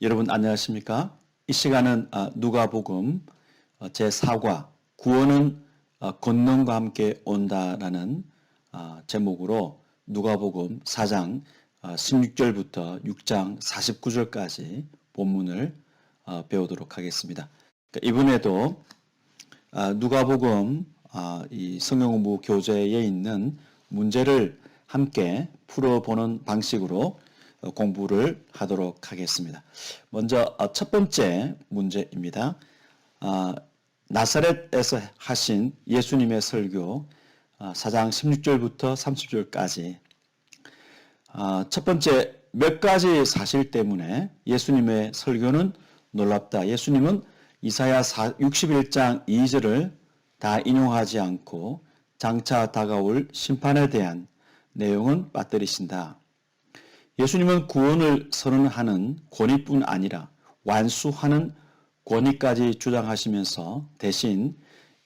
여러분 안녕하십니까? 이 시간은 누가복음 제4과 구원은 권능과 함께 온다라는 제목으로 누가복음 4장 16절부터 6장 49절까지 본문을 배우도록 하겠습니다. 이번에도 누가복음 이 성경공부 교재에 있는 문제를 함께 풀어보는 방식으로 공부를 하도록 하겠습니다. 먼저 첫 번째 문제입니다. 나사렛에서 하신 예수님의 설교 4장 16절부터 30절까지 첫 번째 몇 가지 사실 때문에 예수님의 설교는 놀랍다. 예수님은 이사야 61장 2절을 다 인용하지 않고 장차 다가올 심판에 대한 내용은 빠뜨리신다. 예수님은 구원을 선언하는 권위뿐 아니라 완수하는 권위까지 주장하시면서 대신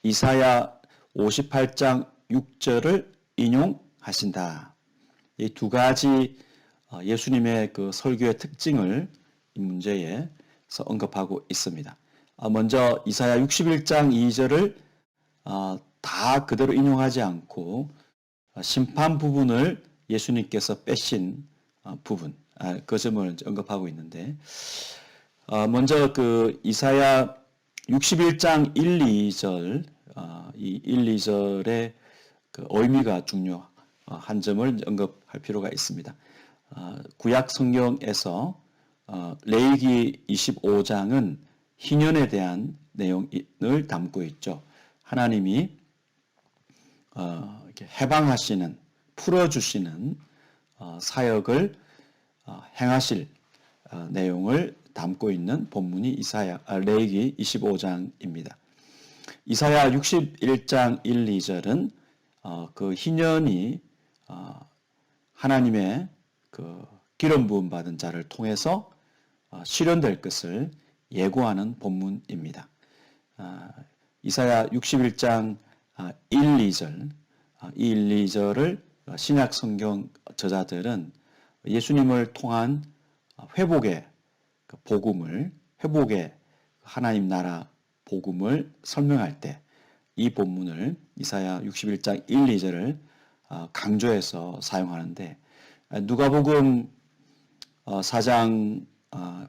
이사야 58장 6절을 인용하신다. 이 두 가지 예수님의 그 설교의 특징을 이 문제에서 언급하고 있습니다. 먼저 이사야 61장 2절을 다 그대로 인용하지 않고 심판 부분을 예수님께서 빼신 부분, 그 점을 언급하고 있는데, 먼저 그 이사야 61장 1, 2절, 이 1, 2절의 그 의미가 중요한 점을 언급할 필요가 있습니다. 구약 성경에서 레위기 25장은 희년에 대한 내용을 담고 있죠. 하나님이 이렇게 해방하시는, 풀어주시는 사역을 행하실 내용을 담고 있는 본문이 레위기 25장입니다. 이사야 61장 1, 2절은 그 희년이 하나님의 그 기름 부음 받은 자를 통해서 실현될 것을 예고하는 본문입니다. 이사야 61장 1, 2절, 이 1, 2절을 신약 성경 저자들은 예수님을 통한 회복의 복음을, 회복의 하나님 나라 복음을 설명할 때 이 본문을 이사야 61장 1, 2절을 강조해서 사용하는데, 누가복음 4장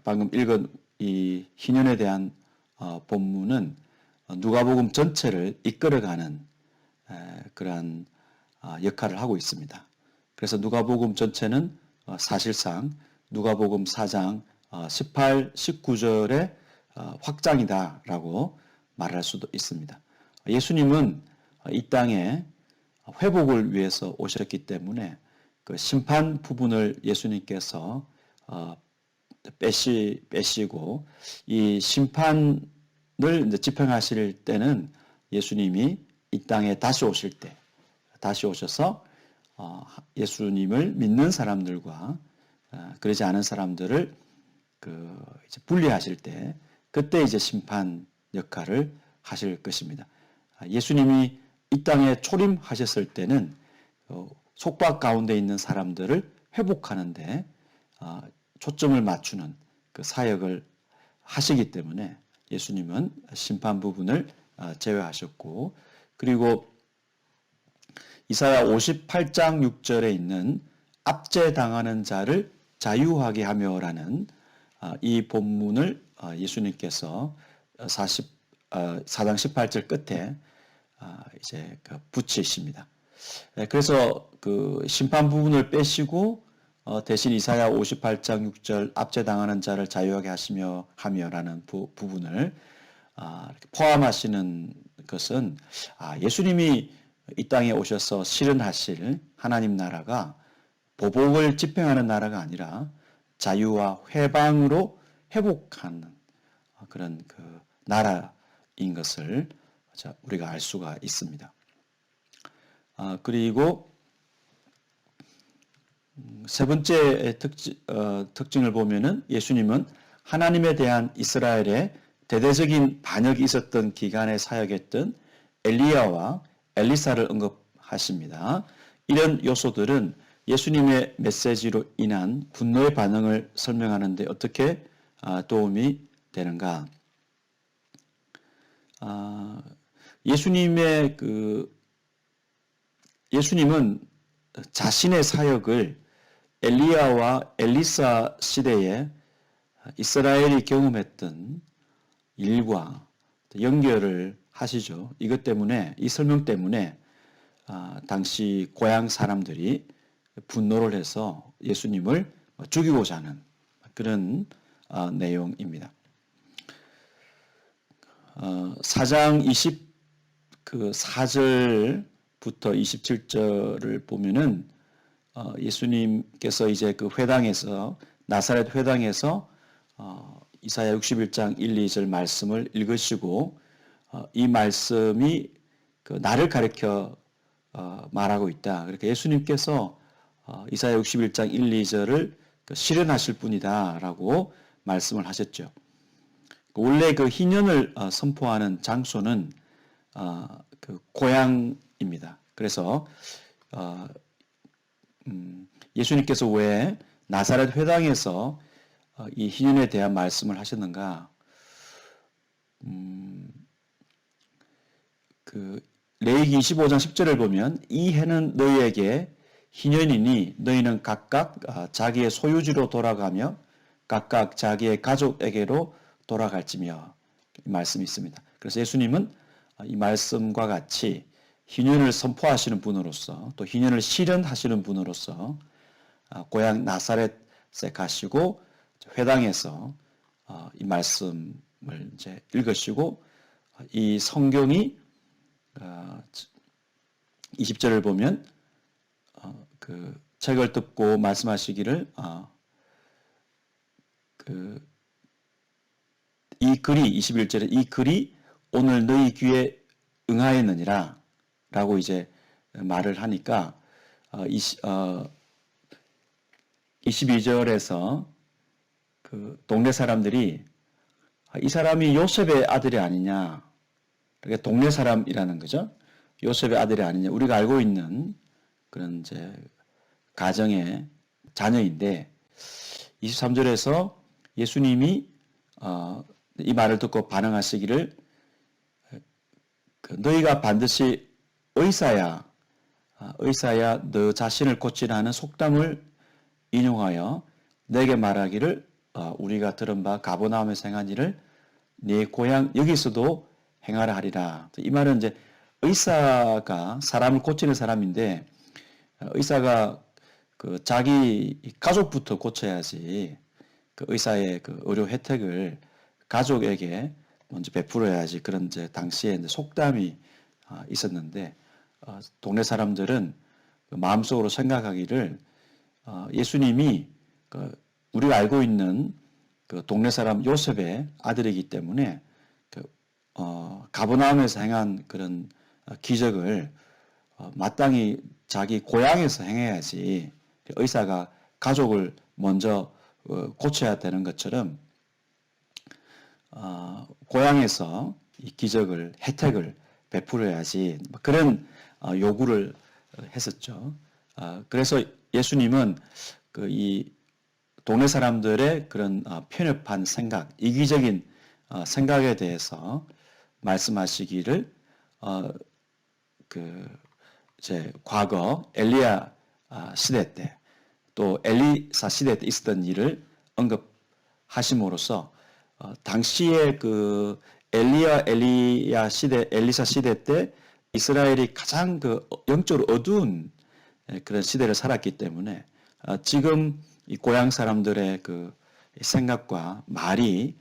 방금 읽은 이 희년에 대한 본문은 누가복음 전체를 이끌어가는 그러한 역할을 하고 있습니다. 그래서 누가복음 전체는 사실상 누가복음 4장 18, 19절의 확장이다라고 말할 수도 있습니다. 예수님은 이 땅에 회복을 위해서 오셨기 때문에 그 심판 부분을 예수님께서 빼시고 이 심판을 이제 집행하실 때는 예수님이 이 땅에 다시 오실 때, 다시 오셔서 예수님을 믿는 사람들과 그러지 않은 사람들을 이제 분리하실 때, 그때 이제 심판 역할을 하실 것입니다. 예수님이 이 땅에 초림하셨을 때는 속박 가운데 있는 사람들을 회복하는데 초점을 맞추는 그 사역을 하시기 때문에 예수님은 심판 부분을 제외하셨고, 그리고 이사야 58장 6절에 있는 압제당하는 자를 자유하게 하며라는 이 본문을 예수님께서 4장 18절 끝에 이제 붙이십니다. 그래서 그 심판 부분을 빼시고 대신 이사야 58장 6절 압제당하는 자를 자유하게 하며라는 부분을 이렇게 포함하시는 것은 예수님이 이 땅에 오셔서 실현하실 하나님 나라가 보복을 집행하는 나라가 아니라 자유와 회방으로 회복하는 그런 그 나라인 것을 우리가 알 수가 있습니다. 그리고 세 번째 특징을 보면은 예수님은 하나님에 대한 이스라엘의 대대적인 반역이 있었던 기간에 사역했던 엘리야와 엘리사를 언급하십니다. 이런 요소들은 예수님의 메시지로 인한 분노의 반응을 설명하는데 어떻게 도움이 되는가? 예수님은 자신의 사역을 엘리야와 엘리사 시대에 이스라엘이 경험했던 일과 연결을 하시죠. 이것 때문에, 이 설명 때문에 당시 고향 사람들이 분노를 해서 예수님을 죽이고자 하는 그런 내용입니다. 4장 24절부터 27절을 보면은 예수님께서 이제 그 회당에서, 나사렛 회당에서 이사야 61장 1, 2절 말씀을 읽으시고 이 말씀이 나를 가리켜 말하고 있다. 그러니까 예수님께서 이사야 61장 1, 2절을 실현하실 분이다라고 말씀을 하셨죠. 원래 그 희년을 선포하는 장소는 그 고향입니다. 그래서 예수님께서 왜 나사렛 회당에서 이 희년에 대한 말씀을 하셨는가? 그 레위기 25장 10절을 보면 이 해는 너희에게 희년이니 너희는 각각 자기의 소유지로 돌아가며 각각 자기의 가족에게로 돌아갈지며 이 말씀이 있습니다. 그래서 예수님은 이 말씀과 같이 희년을 선포하시는 분으로서 또 희년을 실현하시는 분으로서 고향 나사렛에 가시고 회당에서 이 말씀을 이제 읽으시고 이 성경이 20절을 보면 그 책을 뜯고 말씀하시기를 이 글이 21절에 이 글이 오늘 너희 귀에 응하였느니라 라고 이제 말을 하니까 22절에서 그 동네 사람들이 이 사람이 요셉의 아들이 아니냐, 그러니까 동네 사람이라는 거죠. 요셉의 아들이 아니냐, 우리가 알고 있는 그런 이제 가정의 자녀인데 23절에서 예수님이 이 말을 듣고 반응하시기를 너희가 반드시 의사야 너 자신을 고치라는 속담을 인용하여 내게 말하기를 우리가 들은 바 가버나움에서 행한 일을 네 고향 여기서도 행하라 하리라. 이 말은 이제 의사가 사람을 고치는 사람인데 의사가 그 자기 가족부터 고쳐야지 그 의사의 그 의료 혜택을 가족에게 먼저 베풀어야지 그런 이제 당시에 이제 속담이 있었는데 동네 사람들은 마음속으로 생각하기를 예수님이 우리가 알고 있는 그 동네 사람 요셉의 아들이기 때문에 가버나움에서 행한 그런 기적을 마땅히 자기 고향에서 행해야지 의사가 가족을 먼저 고쳐야 되는 것처럼 고향에서 이 기적을 혜택을 베풀어야지 그런 요구를 했었죠. 그래서 예수님은 이 동네 사람들의 그런 편협한 생각, 이기적인 생각에 대해서 말씀하시기를 이제 과거 엘리야 시대 때 또 엘리사 시대 때 있었던 일을 언급하심으로써 당시에 그 엘리야 시대, 엘리사 시대 때 이스라엘이 가장 그 영적으로 어두운 그런 시대를 살았기 때문에 지금 이 고향 사람들의 그 생각과 말이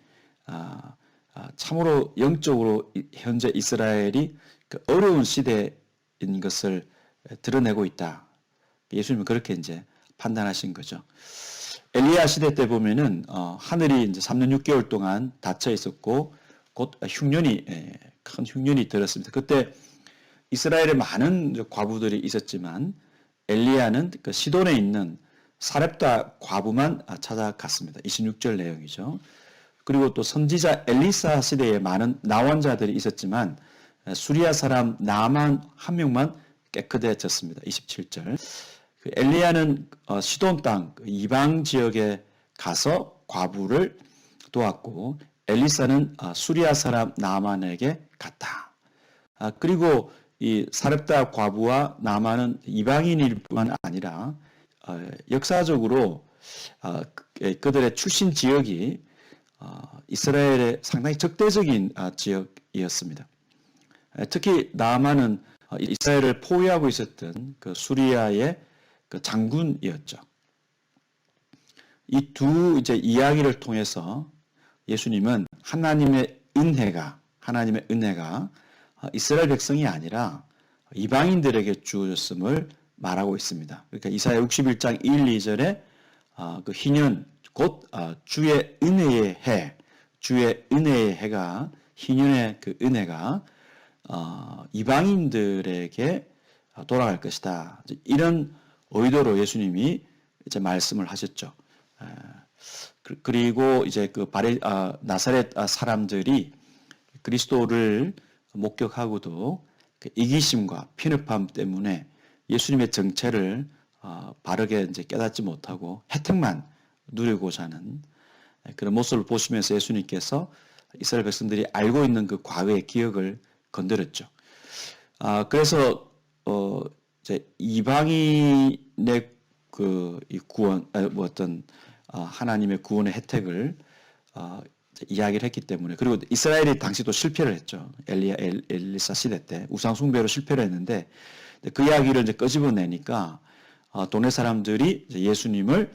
참으로 영적으로 현재 이스라엘이 그 어려운 시대인 것을 드러내고 있다. 예수님은 그렇게 이제 판단하신 거죠. 엘리야 시대 때 보면은 하늘이 이제 3년 6개월 동안 닫혀 있었고 곧 큰 흉년이 들었습니다. 그때 이스라엘에 많은 과부들이 있었지만 엘리야는 그 시돈에 있는 사렙다 과부만 찾아갔습니다. 26절 내용이죠. 그리고 또 선지자 엘리사 시대에 많은 나원자들이 있었지만 수리아 사람 나만 한 명만 깨끗해졌습니다. 27절. 그 엘리야는 시돈 땅 이방 지역에 가서 과부를 도왔고 엘리사는 수리아 사람 나아만에게 갔다. 그리고 이 사렙다 과부와 나아만은 이방인일 뿐만 아니라 역사적으로 그들의 출신 지역이 이스라엘의 상당히 적대적인 지역이었습니다. 특히 나아만은 이스라엘을 포위하고 있었던 그 수리아의 그 장군이었죠. 이 두 이제 이야기를 통해서 예수님은 하나님의 은혜가 이스라엘 백성이 아니라 이방인들에게 주어졌음을 말하고 있습니다. 그러니까 이사야 61장 1, 2절에 그 희년 곧 주의 은혜의 해가 희년의 그 은혜가 이방인들에게 돌아갈 것이다. 이런 의도로 예수님이 이제 말씀을 하셨죠. 그리고 이제 그 나사렛 사람들이 그리스도를 목격하고도 그 이기심과 편협함 때문에 예수님의 정체를 바르게 이제 깨닫지 못하고 혜택만 누리고자 하는 그런 모습을 보시면서 예수님께서 이스라엘 백성들이 알고 있는 그 과거의 기억을 건드렸죠. 그래서 이제 이방인의 그 이 구원, 하나님의 구원의 혜택을 이야기를 했기 때문에, 그리고 이스라엘이 당시도 실패를 했죠. 엘리사 시대 때 우상 숭배로 실패를 했는데 그 이야기를 이제 끄집어내니까 동네 사람들이 이제 예수님을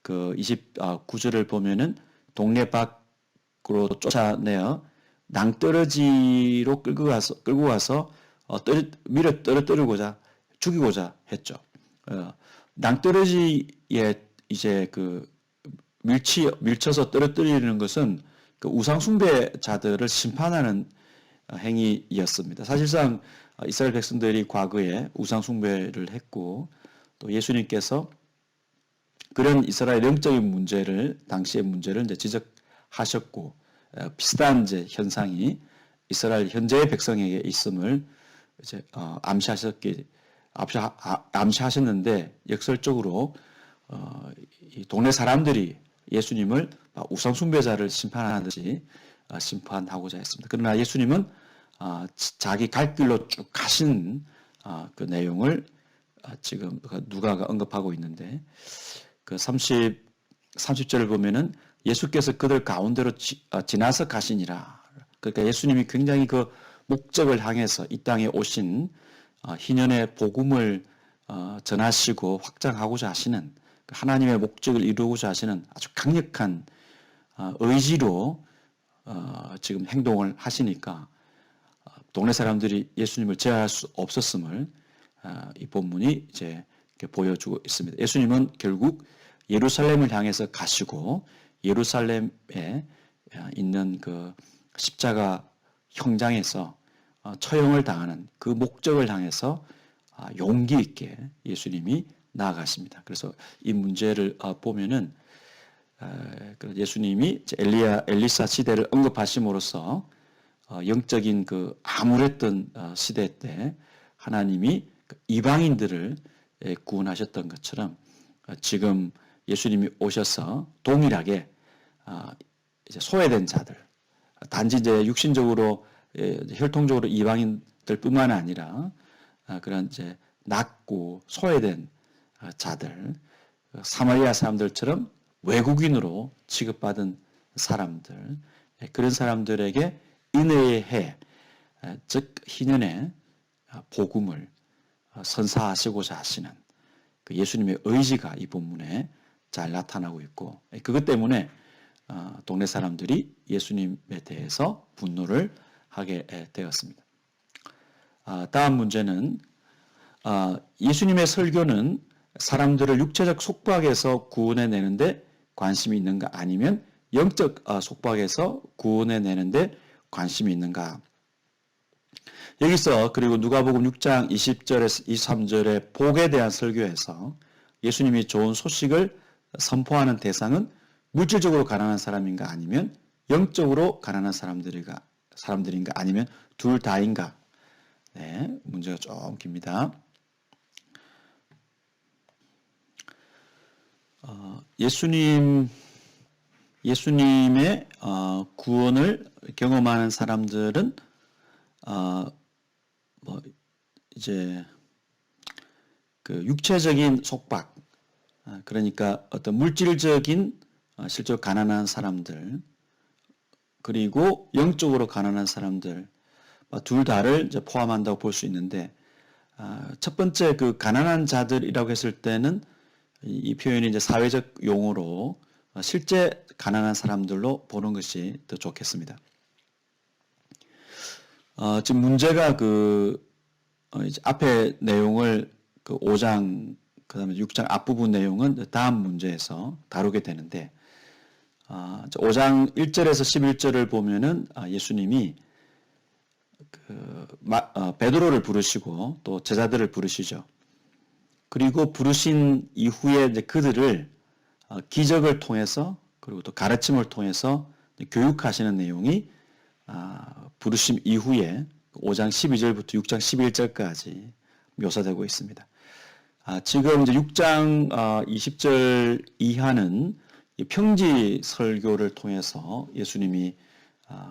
그 29절을 보면은 동네 밖으로 쫓아내어 낭떠러지로 끌고 가서 밀어 떨어뜨리고자 죽이고자 했죠. 낭떠러지에 이제 그 밀쳐서 떨어뜨리는 것은 그 우상 숭배자들을 심판하는 행위였습니다. 사실상 이스라엘 백성들이 과거에 우상 숭배를 했고 또 예수님께서 그런 이스라엘 영적인 문제를 당시의 문제를 이제 지적하셨고 비슷한 이제 현상이 이스라엘 현재의 백성에게 있음을 이제 암시하셨는데 역설적으로 이 동네 사람들이 예수님을 우상 숭배자를 심판하듯이 심판하고자 했습니다. 그러나 예수님은 자기 갈 길로 쭉 가신 그 내용을 지금 누가가 언급하고 있는데 그 30절을 보면은 예수께서 그들 가운데로 지나서 가시니라. 그러니까 예수님이 굉장히 그 목적을 향해서 이 땅에 오신 희년의 복음을 전하시고 확장하고자 하시는 하나님의 목적을 이루고자 하시는 아주 강력한 의지로 지금 행동을 하시니까 동네 사람들이 예수님을 제어할 수 없었음을 이 본문이 이제 보여주고 있습니다. 예수님은 결국 예루살렘을 향해서 가시고 예루살렘에 있는 그 십자가 형장에서 처형을 당하는 그 목적을 향해서 용기 있게 예수님이 나아가십니다. 그래서 이 문제를 보면은 예수님이 엘리사 시대를 언급하심으로써 영적인 그 암울했던 시대 때 하나님이 이방인들을 구원하셨던 것처럼 지금 예수님이 오셔서 동일하게 이제 소외된 자들, 단지 이제 육신적으로 혈통적으로 이방인들뿐만 아니라 그런 이제 낮고 소외된 자들, 사마리아 사람들처럼 외국인으로 취급받은 사람들, 그런 사람들에게 은혜의 해, 즉 희년의 복음을 선사하시고자 하시는 그 예수님의 의지가 이 본문에 잘 나타나고 있고, 그것 때문에 동네 사람들이 예수님에 대해서 분노를 하게 되었습니다. 다음 문제는 예수님의 설교는 사람들을 육체적 속박에서 구원해내는데 관심이 있는가, 아니면 영적 속박에서 구원해내는데 관심이 있는가. 여기서 그리고 누가복음 6장 20절에서 23절의 복에 대한 설교에서 예수님이 좋은 소식을 선포하는 대상은 물질적으로 가난한 사람인가, 아니면 영적으로 가난한 사람들인가, 아니면 둘 다인가. 네, 문제가 좀 깁니다. 예수님의 구원을 경험하는 사람들은 뭐 이제 그 육체적인 속박, 그러니까 어떤 물질적인 실제로 가난한 사람들, 그리고 영적으로 가난한 사람들, 둘 다를 이제 포함한다고 볼 수 있는데, 첫 번째 그 가난한 자들이라고 했을 때는 이 표현이 이제 사회적 용어로 실제 가난한 사람들로 보는 것이 더 좋겠습니다. 지금 문제가 이제 앞에 내용을 그 5장, 그 다음에 6장 앞부분 내용은 다음 문제에서 다루게 되는데, 5장 1절에서 11절을 보면은 예수님이 베드로를 부르시고 또 제자들을 부르시죠. 그리고 부르신 이후에 이제 그들을 기적을 통해서 그리고 또 가르침을 통해서 교육하시는 내용이 부르심 이후에 5장 12절부터 6장 11절까지 묘사되고 있습니다. 지금 이제 6장 20절 이하는 평지 설교를 통해서 예수님이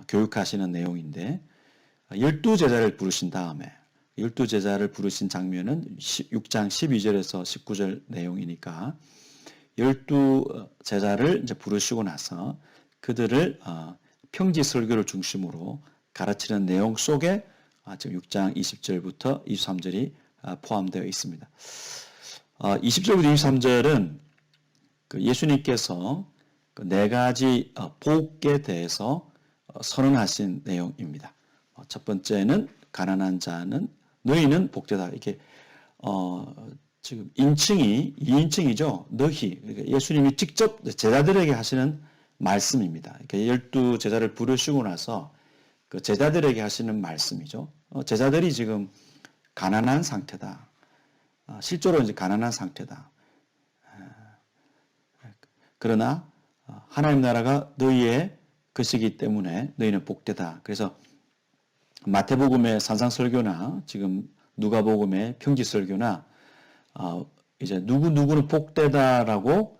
교육하시는 내용인데 12제자를 부르신 다음에 12제자를 부르신 장면은 6장 12절에서 19절 내용이니까 12제자를 이제 부르시고 나서 그들을 평지 설교를 중심으로 가르치는 내용 속에 지금 6장 20절부터 23절이 포함되어 있습니다. 20절부터 23절은 예수님께서 네 가지 복에 대해서 선언하신 내용입니다. 첫 번째는 가난한 자는 너희는 복되다. 이렇게 지금 인칭이 2인칭이죠. 너희. 그러니까 예수님이 직접 제자들에게 하시는 말씀입니다. 그러니까 12제자를 부르시고 나서 그 제자들에게 하시는 말씀이죠. 제자들이 지금 가난한 상태다. 실제로 이제 가난한 상태다. 그러나 하나님 나라가 너희의 것이기 때문에 너희는 복되다. 그래서 마태복음의 산상설교나 지금 누가복음의 평지설교나 이제 누구는 복되다라고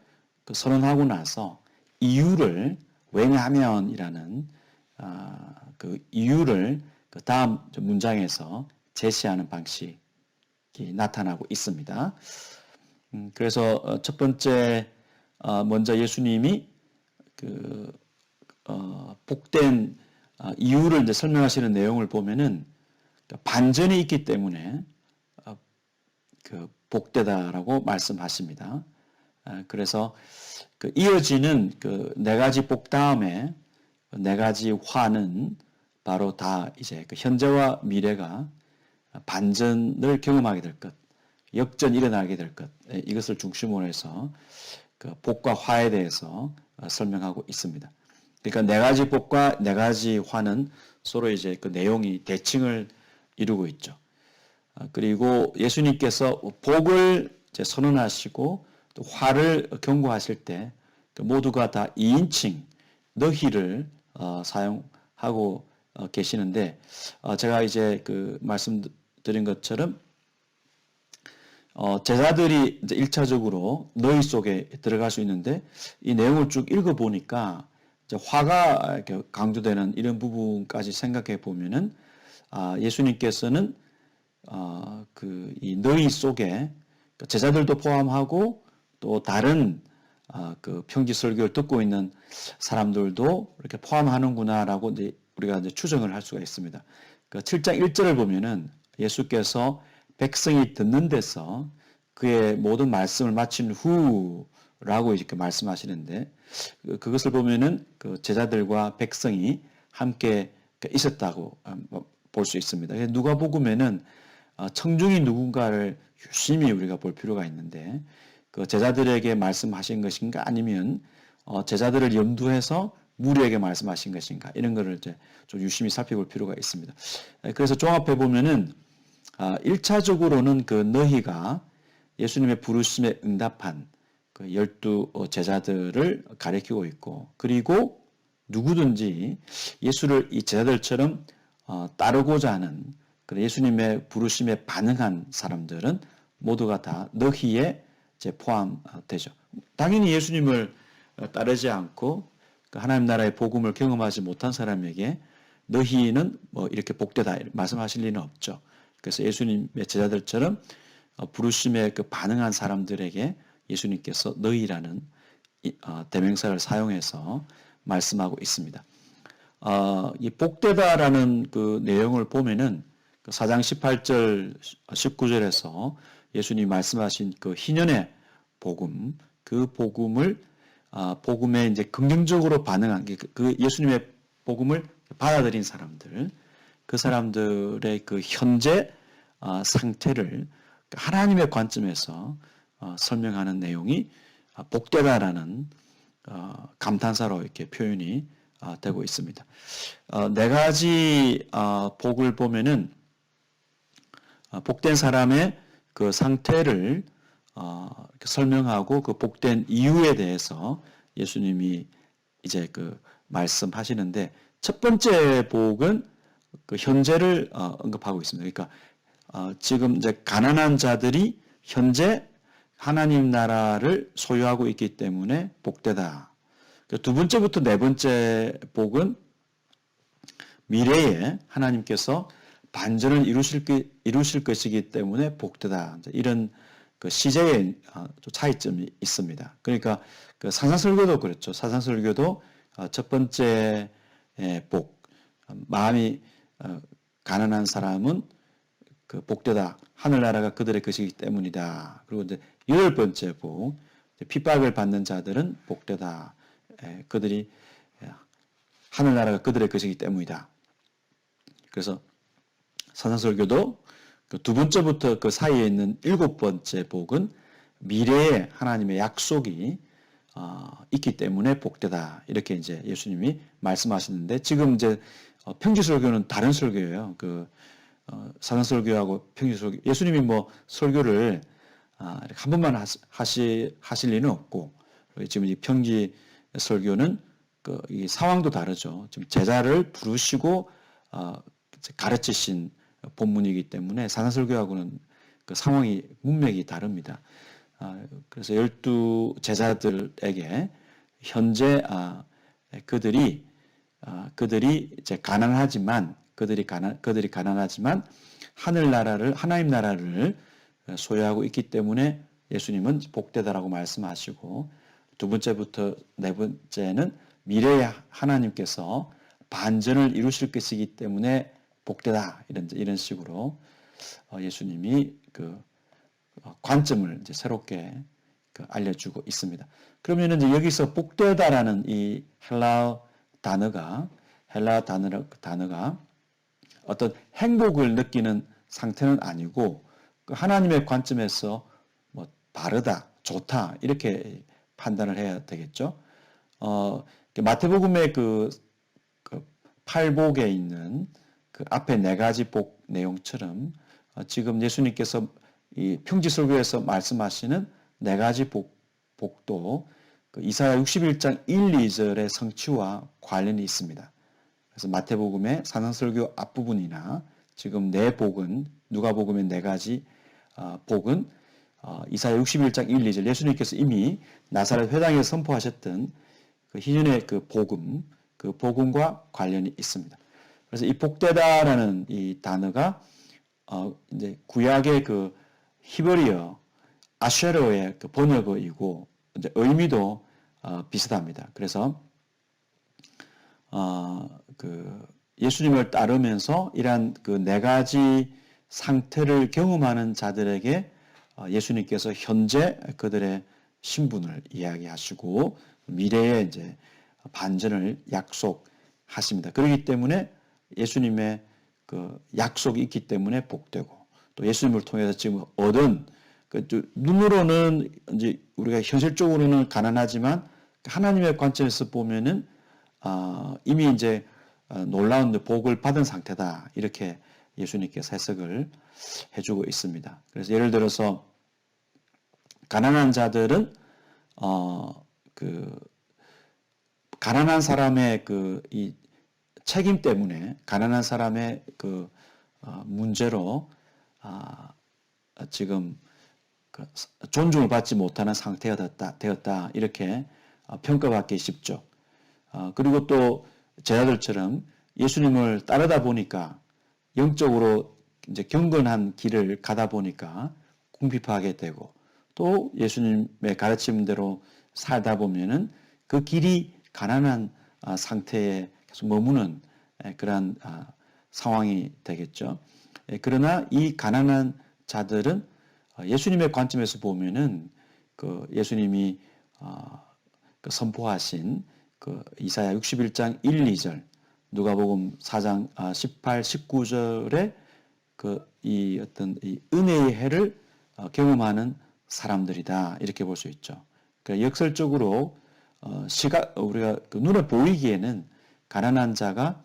선언하고 나서 이유를 왜냐하면이라는 그 이유를 그 다음 문장에서 제시하는 방식이 나타나고 있습니다. 그래서 첫 번째 먼저 예수님이 복된 이유를 이제 설명하시는 내용을 보면은 반전이 있기 때문에 그 복되다라고 말씀하십니다. 그래서 그 이어지는 그 네 가지 복 다음에 네 가지 화는 바로 다 이제 그 현재와 미래가 반전을 경험하게 될 것, 역전이 일어나게 될 것, 이것을 중심으로 해서 그 복과 화에 대해서 설명하고 있습니다. 그러니까 네 가지 복과 네 가지 화는 서로 이제 그 내용이 대칭을 이루고 있죠. 그리고 예수님께서 복을 이제 선언하시고 또 화를 경고하실 때 모두가 다 2인칭 너희를 사용하고 계시는데 제가 이제 그 말씀드린 것처럼 제자들이 이제 1차적으로 너희 속에 들어갈 수 있는데 이 내용을 쭉 읽어보니까 이제 화가 이렇게 강조되는 이런 부분까지 생각해 보면은 예수님께서는 그 이 너희 속에 제자들도 포함하고 또 다른 그 평지 설교를 듣고 있는 사람들도 이렇게 포함하는구나라고 이제 우리가 이제 추정을 할 수가 있습니다. 그 7장 1절을 보면은 예수께서 백성이 듣는 데서 그의 모든 말씀을 마친 후라고 이렇게 말씀하시는데 그것을 보면은 그 제자들과 백성이 함께 있었다고 볼 수 있습니다. 누가복음에는 청중이 누군가를 유심히 우리가 볼 필요가 있는데 그 제자들에게 말씀하신 것인가 아니면 제자들을 염두해서 무리에게 말씀하신 것인가 이런 거를 이제 좀 유심히 살펴볼 필요가 있습니다. 그래서 종합해 보면은 1차적으로는 그 너희가 예수님의 부르심에 응답한 그 12 제자들을 가리키고 있고 그리고 누구든지 예수를 이 제자들처럼 따르고자 하는 예수님의 부르심에 반응한 사람들은 모두가 다 너희에 포함되죠. 당연히 예수님을 따르지 않고 그 하나님 나라의 복음을 경험하지 못한 사람에게 너희는 뭐 이렇게 복되다 말씀하실 리는 없죠. 그래서 예수님의 제자들처럼 부르심에 그 반응한 사람들에게 예수님께서 너희라는 대명사를 사용해서 말씀하고 있습니다. 이 복되다라는 그 내용을 보면은 그 4장 18절, 19절에서 예수님이 말씀하신 그 희년의 복음, 그 복음을 복음에 이제 긍정적으로 반응한 그 예수님의 복음을 받아들인 사람들, 그 사람들의 그 현재 상태를 하나님의 관점에서 설명하는 내용이 복되다라는 감탄사로 이렇게 표현이 되고 있습니다. 네 가지 복을 보면은 복된 사람의 그 상태를 설명하고 그 복된 이유에 대해서 예수님이 이제 그 말씀하시는데 첫 번째 복은 그 현재를 언급하고 있습니다. 그러니까 지금 이제 가난한 자들이 현재 하나님 나라를 소유하고 있기 때문에 복되다. 두 번째부터 네 번째 복은 미래에 하나님께서 반전을 이루실 것이기 때문에 복되다. 이런 그 시제의 차이점이 있습니다. 그러니까 그 사상설교도 그렇죠. 사상설교도 첫 번째 복, 마음이 가난한 사람은 그 복되다. 하늘나라가 그들의 것이기 때문이다. 그리고 이제 여덟 번째 복, 핍박을 받는 자들은 복되다. 그들이 하늘나라가 그들의 것이기 때문이다. 그래서 사상설교도 그 두 번째부터 그 사이에 있는 일곱 번째 복은 미래에 하나님의 약속이 있기 때문에 복되다. 이렇게 이제 예수님이 말씀하시는데 지금 이제 평지설교는 다른 설교예요. 그 사상설교하고 평지설교. 예수님이 뭐 설교를 한 번만 하실 리는 없고 지금 이 평지설교는 그 이 상황도 다르죠. 지금 제자를 부르시고 가르치신 본문이기 때문에 사상설교하고는 그 상황이 문맥이 다릅니다. 그래서 12 제자들에게 현재 그들이 이제 그들이 가난하지만 하나님 나라를 소유하고 있기 때문에 예수님은 복되다라고 말씀하시고 두 번째부터 네 번째는 미래에 하나님께서 반전을 이루실 것이기 때문에 복되다 이런 식으로 예수님이 그 관점을 이제 새롭게 알려주고 있습니다. 그러면 이제 여기서 복되다라는 이 헬라어 단어가 어떤 행복을 느끼는 상태는 아니고 하나님의 관점에서 뭐 바르다, 좋다 이렇게 판단을 해야 되겠죠. 마태복음의 그 팔복에 있는 그 앞에 네 가지 복 내용처럼 지금 예수님께서 이 평지설교에서 말씀하시는 네 가지 복도 그 이사야 61장 1, 2절의 성취와 관련이 있습니다. 그래서 마태복음의 사상설교 앞부분이나 지금 네 복은 누가복음의 네 가지 복은 이사야 61장 1, 2절 예수님께서 이미 나사렛 회당에 선포하셨던 그 희년의 그 복음과 관련이 있습니다. 그래서 이 복되다라는 이 단어가 이제 구약의 그 히브리어 아쉐르의 그 번역어이고 이제 의미도 비슷합니다. 그래서 그 예수님을 따르면서 이러한 그 네 가지 상태를 경험하는 자들에게 예수님께서 현재 그들의 신분을 이야기하시고 미래에 이제 반전을 약속하십니다. 그렇기 때문에 예수님의 그 약속이 있기 때문에 복되고 또 예수님을 통해서 지금 얻은 그 눈으로는 이제 우리가 현실적으로는 가난하지만 하나님의 관점에서 보면은 이미 이제 놀라운 복을 받은 상태다 이렇게 예수님께서 해석을 해주고 있습니다. 그래서 예를 들어서 가난한 자들은 그 가난한 사람의 그 이 책임 때문에 가난한 사람의 그 문제로 지금 그 존중을 받지 못하는 상태가 되었다 이렇게 평가받기 쉽죠. 그리고 또 제자들처럼 예수님을 따르다 보니까 영적으로 이제 경건한 길을 가다 보니까 궁핍하게 되고 또 예수님의 가르침대로 살다 보면은 그 길이 가난한 상태에 계속 머무는 그러한 상황이 되겠죠. 그러나 이 가난한 자들은 예수님의 관점에서 보면은 그 예수님이 그 선포하신 그 이사야 61장 1, 2절, 누가복음 4장 18, 19절에 그 이 어떤 이 은혜의 해를 경험하는 사람들이다 이렇게 볼 수 있죠. 그러니까 역설적으로 우리가 그 눈에 보이기에는 가난한 자가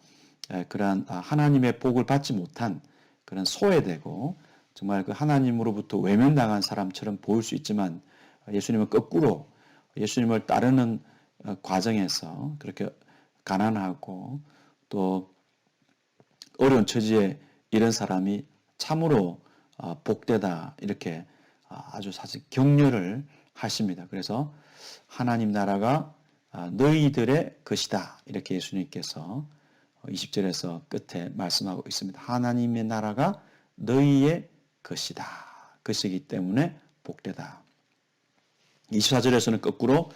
그러한 하나님의 복을 받지 못한 그런 소외되고 정말 그 하나님으로부터 외면당한 사람처럼 보일 수 있지만 예수님은 거꾸로 예수님을 따르는 과정에서 그렇게 가난하고 또 어려운 처지에 이런 사람이 참으로 복되다 이렇게 아주 사실 격려를 하십니다. 그래서 하나님 나라가 너희들의 것이다 이렇게 예수님께서 20절에서 끝에 말씀하고 있습니다. 하나님의 나라가 너희의 것이다. 것이기 때문에 복되다. 24절에서는 거꾸로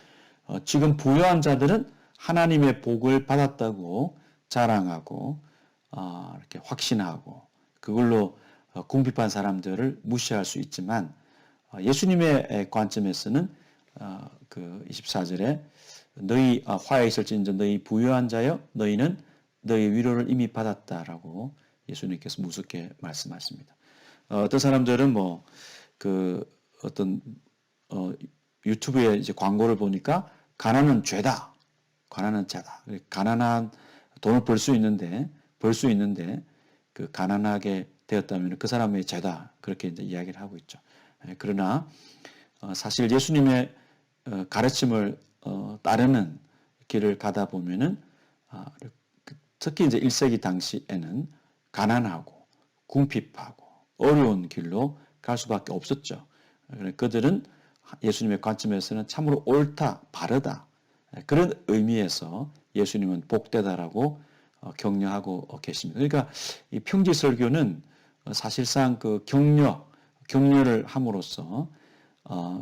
지금 부유한 자들은 하나님의 복을 받았다고 자랑하고 이렇게 확신하고 그걸로 궁핍한 사람들을 무시할 수 있지만 예수님의 관점에서는 그 24절에 너희 화에 있을진저 너희 부유한 자여 너희는 너희 위로를 이미 받았다라고 예수님께서 무섭게 말씀하십니다. 어떤 사람들은 뭐 그 어떤 유튜브에 이제 광고를 보니까 가난은 죄다, 가난은 죄다. 가난한 돈을 벌 수 있는데 그 가난하게 되었다면 그 사람의 죄다 그렇게 이제 이야기를 하고 있죠. 그러나 사실 예수님의 가르침을 따르는 길을 가다 보면은 특히 이제 1세기 당시에는 가난하고 궁핍하고 어려운 길로 갈 수밖에 없었죠. 그들은 예수님의 관점에서는 참으로 옳다, 바르다 그런 의미에서 예수님은 복되다라고 격려하고 계십니다. 그러니까 이 평지설교는 사실상 그 격려를 함으로써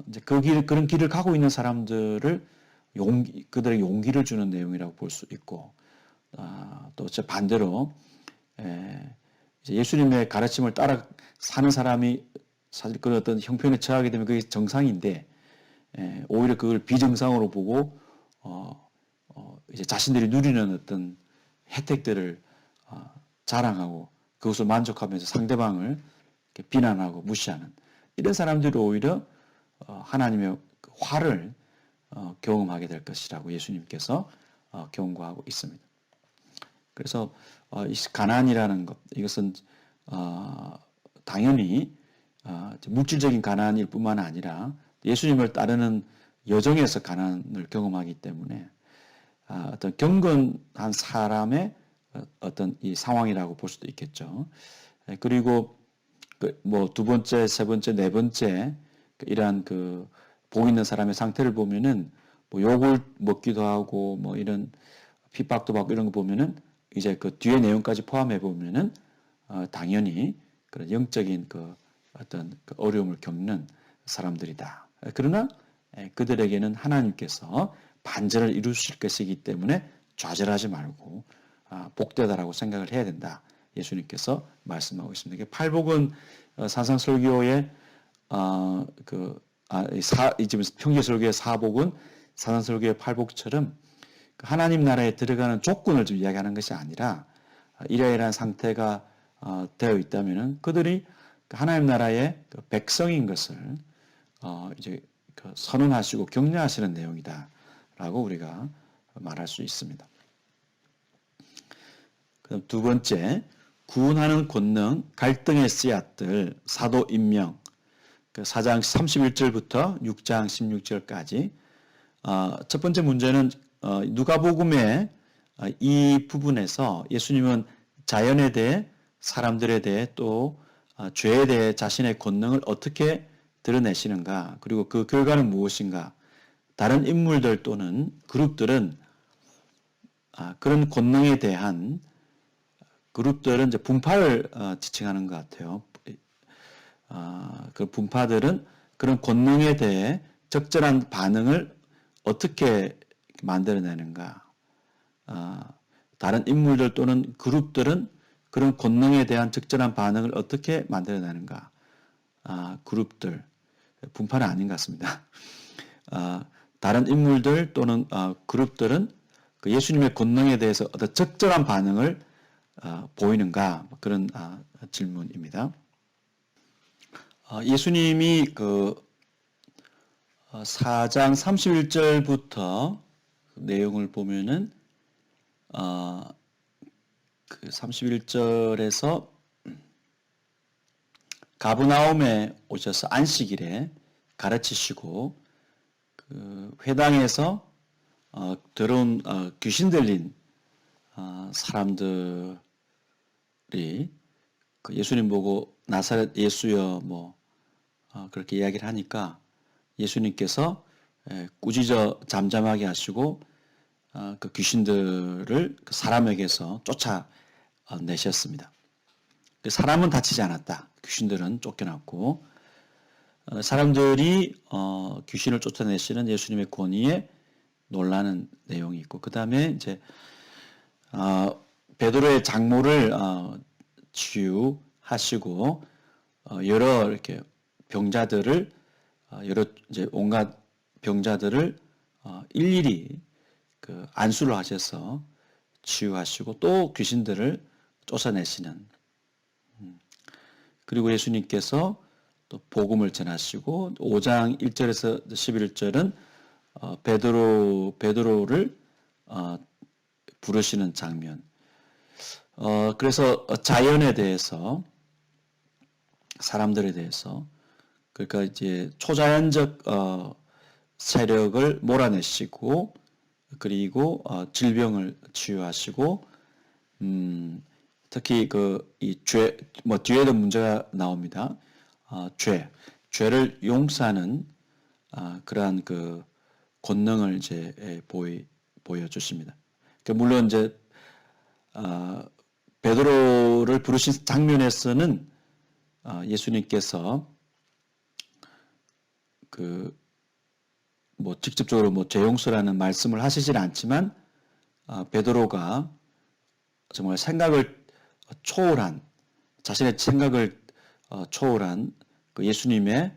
이제 그런 길을 가고 있는 사람들을 그들의 용기를 주는 내용이라고 볼 수 있고 또 반대로 이제 예수님의 가르침을 따라 사는 사람이 사실 그런 어떤 형편에 처하게 되면 그게 정상인데 오히려 그걸 비정상으로 보고 이제 자신들이 누리는 어떤 혜택들을 자랑하고 그것을 만족하면서 상대방을 비난하고 무시하는 이런 사람들이 오히려 하나님의 화를 경험하게 될 것이라고 예수님께서 경고하고 있습니다. 그래서 이 가난이라는 것 이것은 당연히 물질적인 가난일 뿐만 아니라 예수님을 따르는 여정에서 가난을 경험하기 때문에 어떤 경건한 사람의 어떤 이 상황이라고 볼 수도 있겠죠. 그리고 뭐 두 번째, 세 번째, 네 번째 이러한 그 복 있는 사람의 상태를 보면은 뭐 욕을 먹기도 하고 뭐 이런 핍박도 받고 이런 거 보면은 이제 그 뒤에 내용까지 포함해 보면은 당연히 그런 영적인 그 어떤 그 어려움을 겪는 사람들이다. 그러나 그들에게는 하나님께서 반전을 이루실 것이기 때문에 좌절하지 말고 복되다라고 생각을 해야 된다. 예수님께서 말씀하고 있습니다. 이게 팔복은 산상설교의 이 지금 평지설교의 사복은 산상설교의 팔복처럼 하나님 나라에 들어가는 조건을 좀 이야기하는 것이 아니라 이러이러한 상태가 되어 있다면은 그들이 하나님 나라의 백성인 것을 이제 선언하시고 격려하시는 내용이다라고 우리가 말할 수 있습니다. 그다음 두 번째, 구원하는 권능, 갈등의 씨앗들, 사도 임명, 4장 31절부터 6장 16절까지. 첫 번째 문제는 누가복음의 이 부분에서 예수님은 자연에 대해, 사람들에 대해 또 죄에 대해 자신의 권능을 어떻게 드러내시는가, 그리고 그 결과는 무엇인가, 다른 인물들 또는 그룹들은 그런 권능에 대한 그룹들은 이제 분파를 지칭하는 것 같아요. 그 분파들은 그런 권능에 대해 적절한 반응을 어떻게 만들어내는가. 다른 인물들 또는 그룹들은 그런 권능에 대한 적절한 반응을 어떻게 만들어내는가. 그룹들, 분파는 아닌 것 같습니다. 다른 인물들 또는 그룹들은 그 예수님의 권능에 대해서 어떤 적절한 반응을 보이는가. 그런 질문입니다. 예수님이 그 4장 31절부터 내용을 보면은 그 31절에서 가브나움에 오셔서 안식일에 가르치시고 그 회당에서 들어온 귀신 들린 사람들이 그 예수님 보고 나사렛 예수여 뭐 그렇게 이야기를 하니까 예수님께서 꾸짖어 잠잠하게 하시고 그 귀신들을 그 사람에게서 쫓아내셨습니다. 그 사람은 다치지 않았다. 귀신들은 쫓겨났고 사람들이 귀신을 쫓아내시는 예수님의 권위에 놀라는 내용이 있고 그 다음에 이제 베드로의 장모를 치유하시고 여러 이렇게 병자들을 여러 이제 온갖 병자들을 일일이 그 안수를 하셔서 치유하시고 또 귀신들을 쫓아내시는 그리고 예수님께서 또 복음을 전하시고 5장 1절에서 11절은 베드로를 부르시는 장면. 그래서 자연에 대해서 사람들에 대해서 그러니까 이제 초자연적 세력을 몰아내시고 그리고 질병을 치유하시고 특히 그 이 죄 뭐 뒤에도 문제가 나옵니다. 죄를 용서하는 그러한 그 권능을 이제 보여주십니다. 그러니까 물론 이제 베드로를 부르신 장면에서는 예수님께서 그 뭐 직접적으로 뭐 죄 용서라는 말씀을 하시질 않지만 베드로가 정말 생각을 초월한 자신의 생각을 초월한 그 예수님의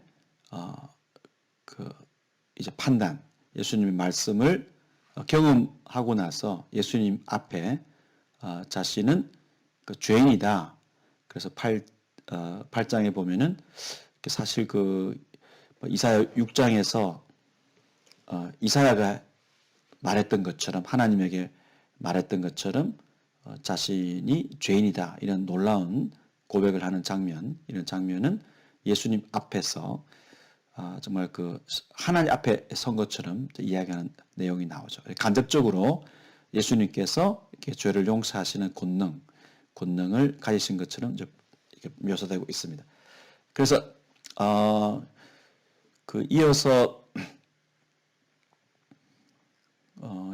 그 이제 판단, 예수님의 말씀을 경험하고 나서 예수님 앞에 자신은 그 죄인이다. 그래서 8장에 보면은 사실 그 이사야 6장에서 이사야가 말했던 것처럼 하나님에게 말했던 것처럼 자신이 죄인이다. 이런 놀라운 고백을 하는 장면, 이런 장면은 예수님 앞에서 정말 그 하나님 앞에 선 것처럼 이야기하는 내용이 나오죠. 간접적으로 예수님께서 이렇게 죄를 용서하시는 권능을 가지신 것처럼 이제 이렇게 묘사되고 있습니다. 그래서 그 이어서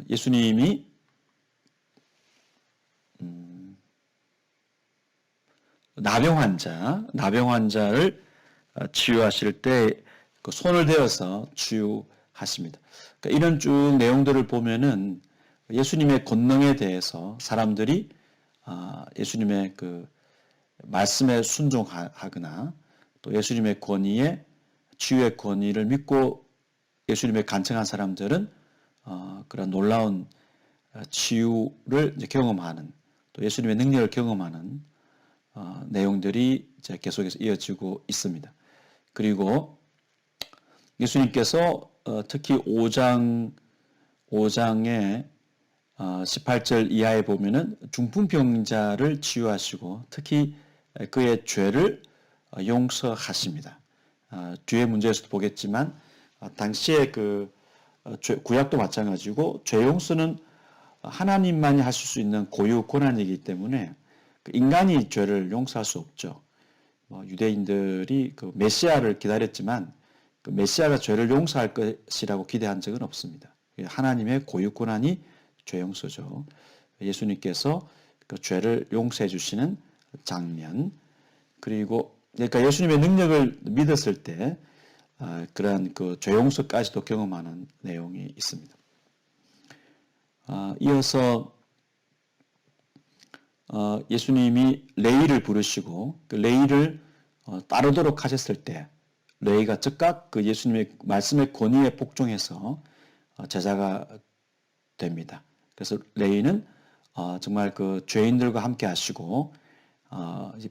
예수님이 나병 환자를 치유하실 때 그 손을 대어서 치유하십니다. 그러니까 이런 쭉 내용들을 보면은 예수님의 권능에 대해서 사람들이 예수님의 그 말씀에 순종하거나 또 예수님의 권위에 치유의 권위를 믿고 예수님의 간청한 사람들은 그런 놀라운 치유를 이제 경험하는 또 예수님의 능력을 경험하는 내용들이 이제 계속해서 이어지고 있습니다. 그리고 예수님께서 특히 5장의 18절 이하에 보면은 중풍병자를 치유하시고 특히 그의 죄를 용서하십니다. 뒤에 문제에서도 보겠지만 당시에 그 구약도 마찬가지고 죄 용서는 하나님만이 하실 수 있는 고유 권한이기 때문에 인간이 죄를 용서할 수 없죠. 유대인들이 그 메시아를 기다렸지만 그 메시아가 죄를 용서할 것이라고 기대한 적은 없습니다. 하나님의 고유 권한이 죄 용서죠. 예수님께서 그 죄를 용서해 주시는 장면, 그리고 그러니까 예수님의 능력을 믿었을 때 그러한 그 죄 용서까지도 경험하는 내용이 있습니다. 이어서 예수님이 레위를 부르시고 그 레위를 따르도록 하셨을 때 레위가 즉각 그 예수님의 말씀의 권위에 복종해서 제자가 됩니다. 그래서 레위는 정말 그 죄인들과 함께 하시고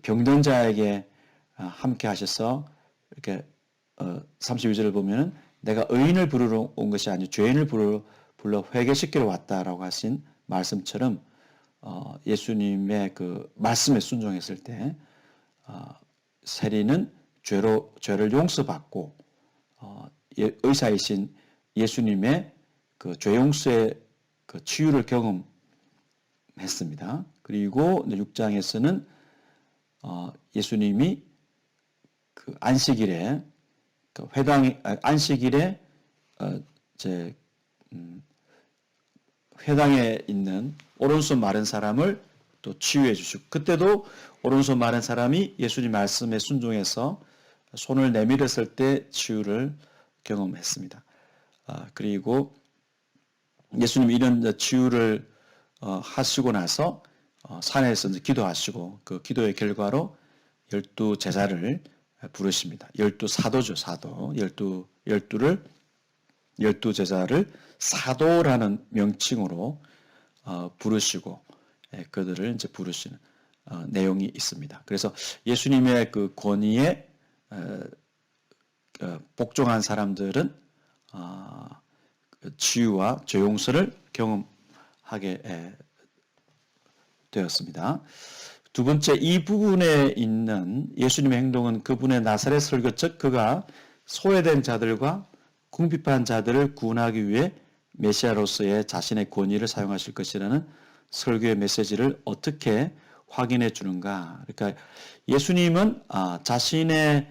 병든 자에게 함께 하셔서 이렇게 32절을 보면은 내가 의인을 부르러 온 것이 아니고 죄인을 불러 회개시키러 왔다라고 하신 말씀처럼 예수님의 그 말씀에 순종했을 때 세리는 죄를 용서받고 의사이신 예수님의 그 죄 용서의 그 치유를 경험했습니다. 그리고 6장에서는 예수님이 그 안식일에 그 안식일에 회당에 있는 오른손 마른 사람을 또 치유해 주시고 그때도 오른손 마른 사람이 예수님 말씀에 순종해서 손을 내밀었을 때 치유를 경험했습니다. 그리고 예수님이 이런 치유를 하시고 나서 산에서 기도하시고 그 기도의 결과로 12 제자를 부르십니다. 12 사도죠, 사도. 12 제자를 사도라는 명칭으로 부르시고 그들을 이제 부르시는 내용이 있습니다. 그래서 예수님의 그 권위에 복종한 사람들은 치유와 죄 용서를 경험하게 되었습니다. 두 번째, 이 부분에 있는 예수님의 행동은 그분의 나사렛 설교, 즉 그가 소외된 자들과 궁핍한 자들을 구원하기 위해 메시아로서의 자신의 권위를 사용하실 것이라는 설교의 메시지를 어떻게 확인해 주는가? 그러니까 예수님은 자신의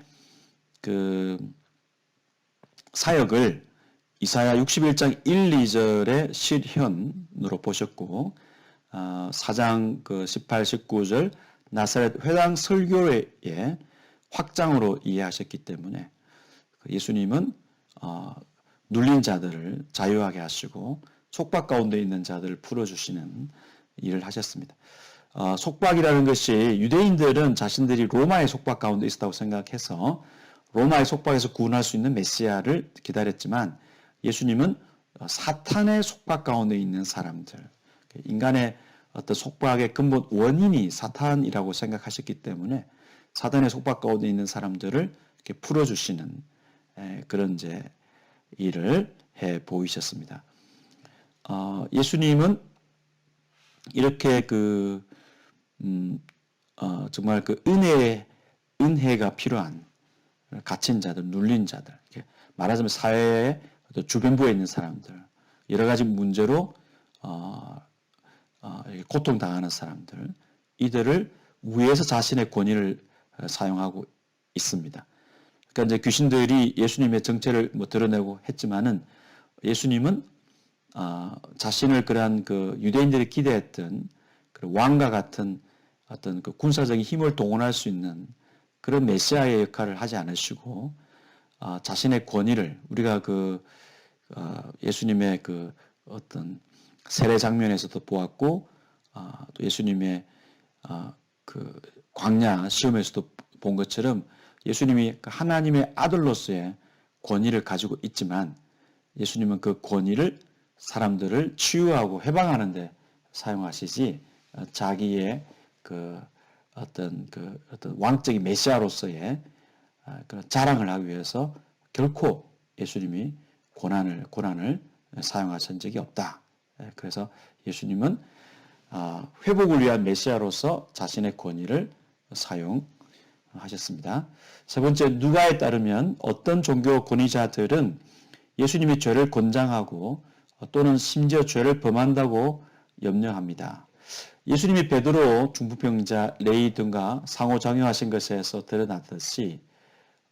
그 사역을 이사야 61장 1, 2절의 실현으로 보셨고 4장 그 18, 19절 나사렛 회당 설교의 확장으로 이해하셨기 때문에 예수님은 눌린 자들을 자유하게 하시고 속박 가운데 있는 자들을 풀어주시는 일을 하셨습니다. 속박이라는 것이 유대인들은 자신들이 로마의 속박 가운데 있었다고 생각해서 로마의 속박에서 구원할 수 있는 메시아를 기다렸지만 예수님은 사탄의 속박 가운데 있는 사람들, 인간의 어떤 속박의 근본 원인이 사탄이라고 생각하셨기 때문에 사탄의 속박 가운데 있는 사람들을 이렇게 풀어주시는 그런 이제 일을 해 보이셨습니다. 예수님은 이렇게 정말 그 은혜가 필요한 갇힌 자들, 눌린 자들, 말하자면 사회의 주변부에 있는 사람들, 여러 가지 문제로 고통당하는 사람들, 이들을 위해서 자신의 권위를 사용하고 있습니다. 그러니까 이제 귀신들이 예수님의 정체를 드러내고 했지만은 예수님은 자신을 그러한 그 유대인들이 기대했던 그 왕과 같은 어떤 그 군사적인 힘을 동원할 수 있는 그런 메시아의 역할을 하지 않으시고 자신의 권위를 우리가 예수님의 그 어떤 세례 장면에서도 보았고 또 예수님의 그 광야 시험에서도 본 것처럼 예수님이 하나님의 아들로서의 권위를 가지고 있지만 예수님은 그 권위를 사람들을 치유하고 해방하는 데 사용하시지 자기의 어떤 왕적인 메시아로서의 그런 자랑을 하기 위해서 결코 예수님이 고난을 사용하신 적이 없다. 그래서 예수님은 회복을 위한 메시아로서 자신의 권위를 사용하셨습니다. 세 번째, 누가에 따르면 어떤 종교 권위자들은 예수님이 죄를 권장하고 또는 심지어 죄를 범한다고 염려합니다. 예수님이 베드로, 중풍병자, 레위 등과 상호작용하신 것에서 드러났듯이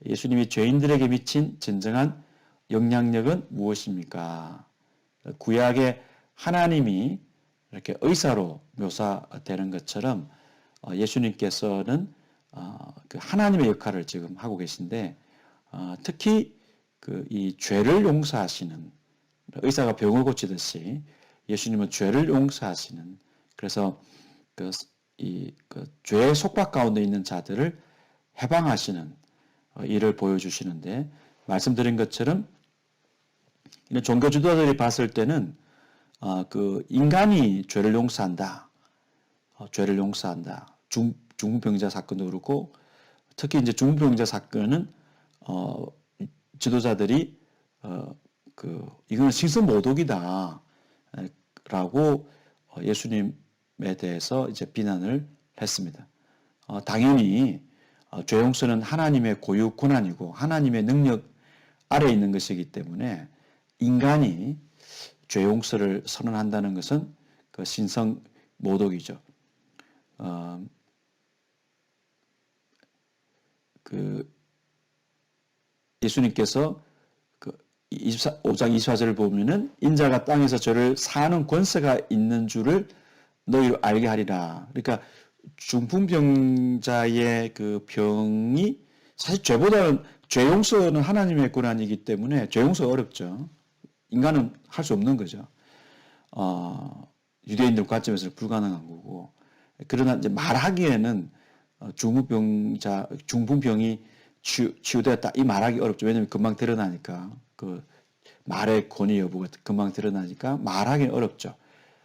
예수님이 죄인들에게 미친 진정한 영향력은 무엇입니까? 구약의 하나님이 이렇게 의사로 묘사되는 것처럼 예수님께서는 그 하나님의 역할을 지금 하고 계신데 특히 그 이 죄를 용서하시는 의사가 병을 고치듯이 예수님은 죄를 용서하시는 그래서 그 죄의 속박 가운데 있는 자들을 해방하시는 일을 보여주시는데 말씀드린 것처럼 이런 종교 지도자들이 봤을 때는 그 인간이 죄를 용서한다, 죄를 용서한다. 중풍병자 사건도 그렇고 특히 이제 중풍병자 사건은 지도자들이 이거는 신성모독이다 라고 예수님에 대해서 이제 비난을 했습니다. 당연히 죄 용서는 하나님의 고유 권한이고 하나님의 능력 아래에 있는 것이기 때문에 인간이 죄 용서를 선언한다는 것은 그 신성 모독이죠. 그 예수님께서 그 5장 24절을 보면은 인자가 땅에서 죄를 사하는 권세가 있는 줄을 너희 알게 하리라. 그러니까 중풍병자의 그 병이 사실 죄보다는 죄 용서는 하나님의 권한이기 때문에 죄 용서가 어렵죠. 인간은 할 수 없는 거죠. 유대인들 관점에서 불가능한 거고. 그러나 이제 말하기에는 중풍병이 치유되었다. 이 말하기 어렵죠. 왜냐하면 금방 드러나니까. 그 말의 권위 여부가 금방 드러나니까 말하기 어렵죠.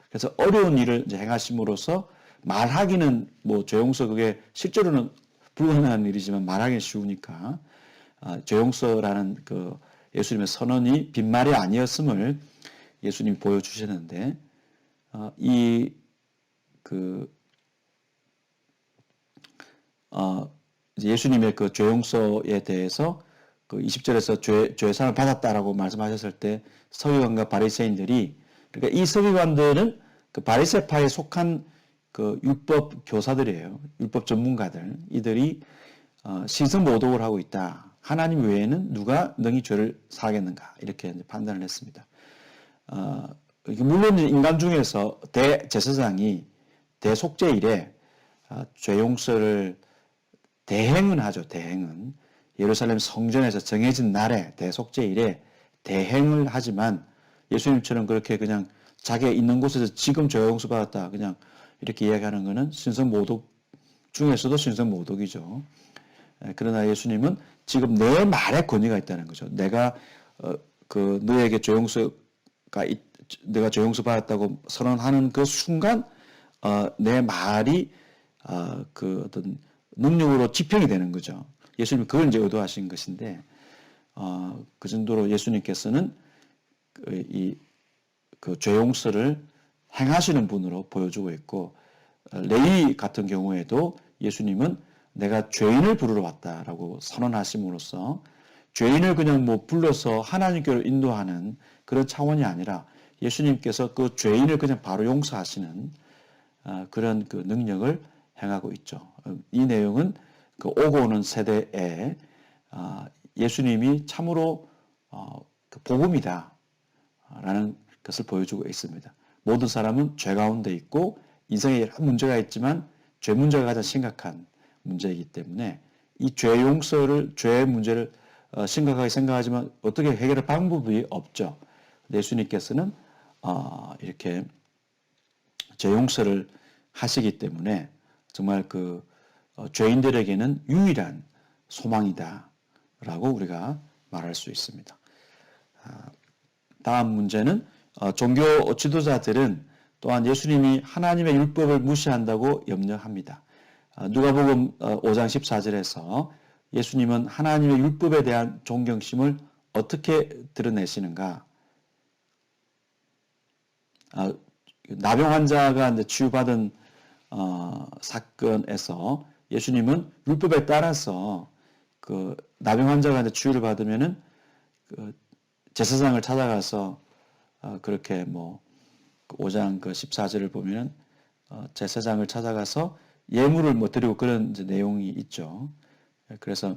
그래서 어려운 일을 이제 행하심으로써 말하기는 뭐 죄용서 그게 실제로는 불가능한 일이지만 말하기는 쉬우니까 죄용서라는 그 예수님의 선언이 빈말이 아니었음을 예수님이 보여주셨는데 예수님의 그 죄용서에 대해서 그 20절에서 죄상을 받았다라고 말씀하셨을 때 서기관과 바리새인들이 그러니까 이 서기관들은 그 바리새파에 속한 그 율법 교사들이에요. 율법 전문가들. 이들이 신성모독을 하고 있다. 하나님 외에는 누가 능히 죄를 사하겠는가 이렇게 판단을 했습니다. 물론 인간 중에서 대제사장이 대속죄일에 죄 용서를 대행은 하죠. 대행은 예루살렘 성전에서 정해진 날에 대속죄일에 대행을 하지만 예수님처럼 그렇게 그냥 자기가 있는 곳에서 지금 죄 용서 받았다 그냥 이렇게 이야기하는 것은 신성모독 중에서도 신성모독이죠. 그러나 예수님은 지금 내 말에 권위가 있다는 거죠. 내가 그 너에게 죄 용서가 내가 죄 용서 받았다고 선언하는 그 순간 내 말이 그 어떤 능력으로 지평이 되는 거죠. 예수님이 그걸 이제 의도하신 것인데 그 정도로 예수님께서는 그 죄 용서를 행하시는 분으로 보여주고 있고 레위 같은 경우에도 예수님은 내가 죄인을 부르러 왔다라고 선언하심으로써 죄인을 그냥 뭐 불러서 하나님께로 인도하는 그런 차원이 아니라 예수님께서 그 죄인을 그냥 바로 용서하시는 그런 그 능력을 행하고 있죠. 이 내용은 그 오고 오는 세대에 예수님이 참으로 그 복음이다라는 것을 보여주고 있습니다. 모든 사람은 죄 가운데 있고 인생에 여러 문제가 있지만 죄 문제가 가장 심각한 문제이기 때문에 이 죄 용서를 죄의 문제를 심각하게 생각하지만 어떻게 해결할 방법이 없죠. 예수님께서는 이렇게 죄 용서를 하시기 때문에 정말 그 죄인들에게는 유일한 소망이다라고 우리가 말할 수 있습니다. 다음 문제는 종교 지도자들은 또한 예수님이 하나님의 율법을 무시한다고 염려합니다. 누가복음 5장 14절에서 예수님은 하나님의 율법에 대한 존경심을 어떻게 드러내시는가? 나병 환자가 이제 치유받은 사건에서 예수님은 율법에 따라서 그 나병 환자가 이제 치유를 받으면은 그 제사장을 찾아가서 그렇게 뭐 5장 그 14절을 보면은 제사장을 찾아가서 예물을 뭐 드리고 그런 이제 내용이 있죠. 그래서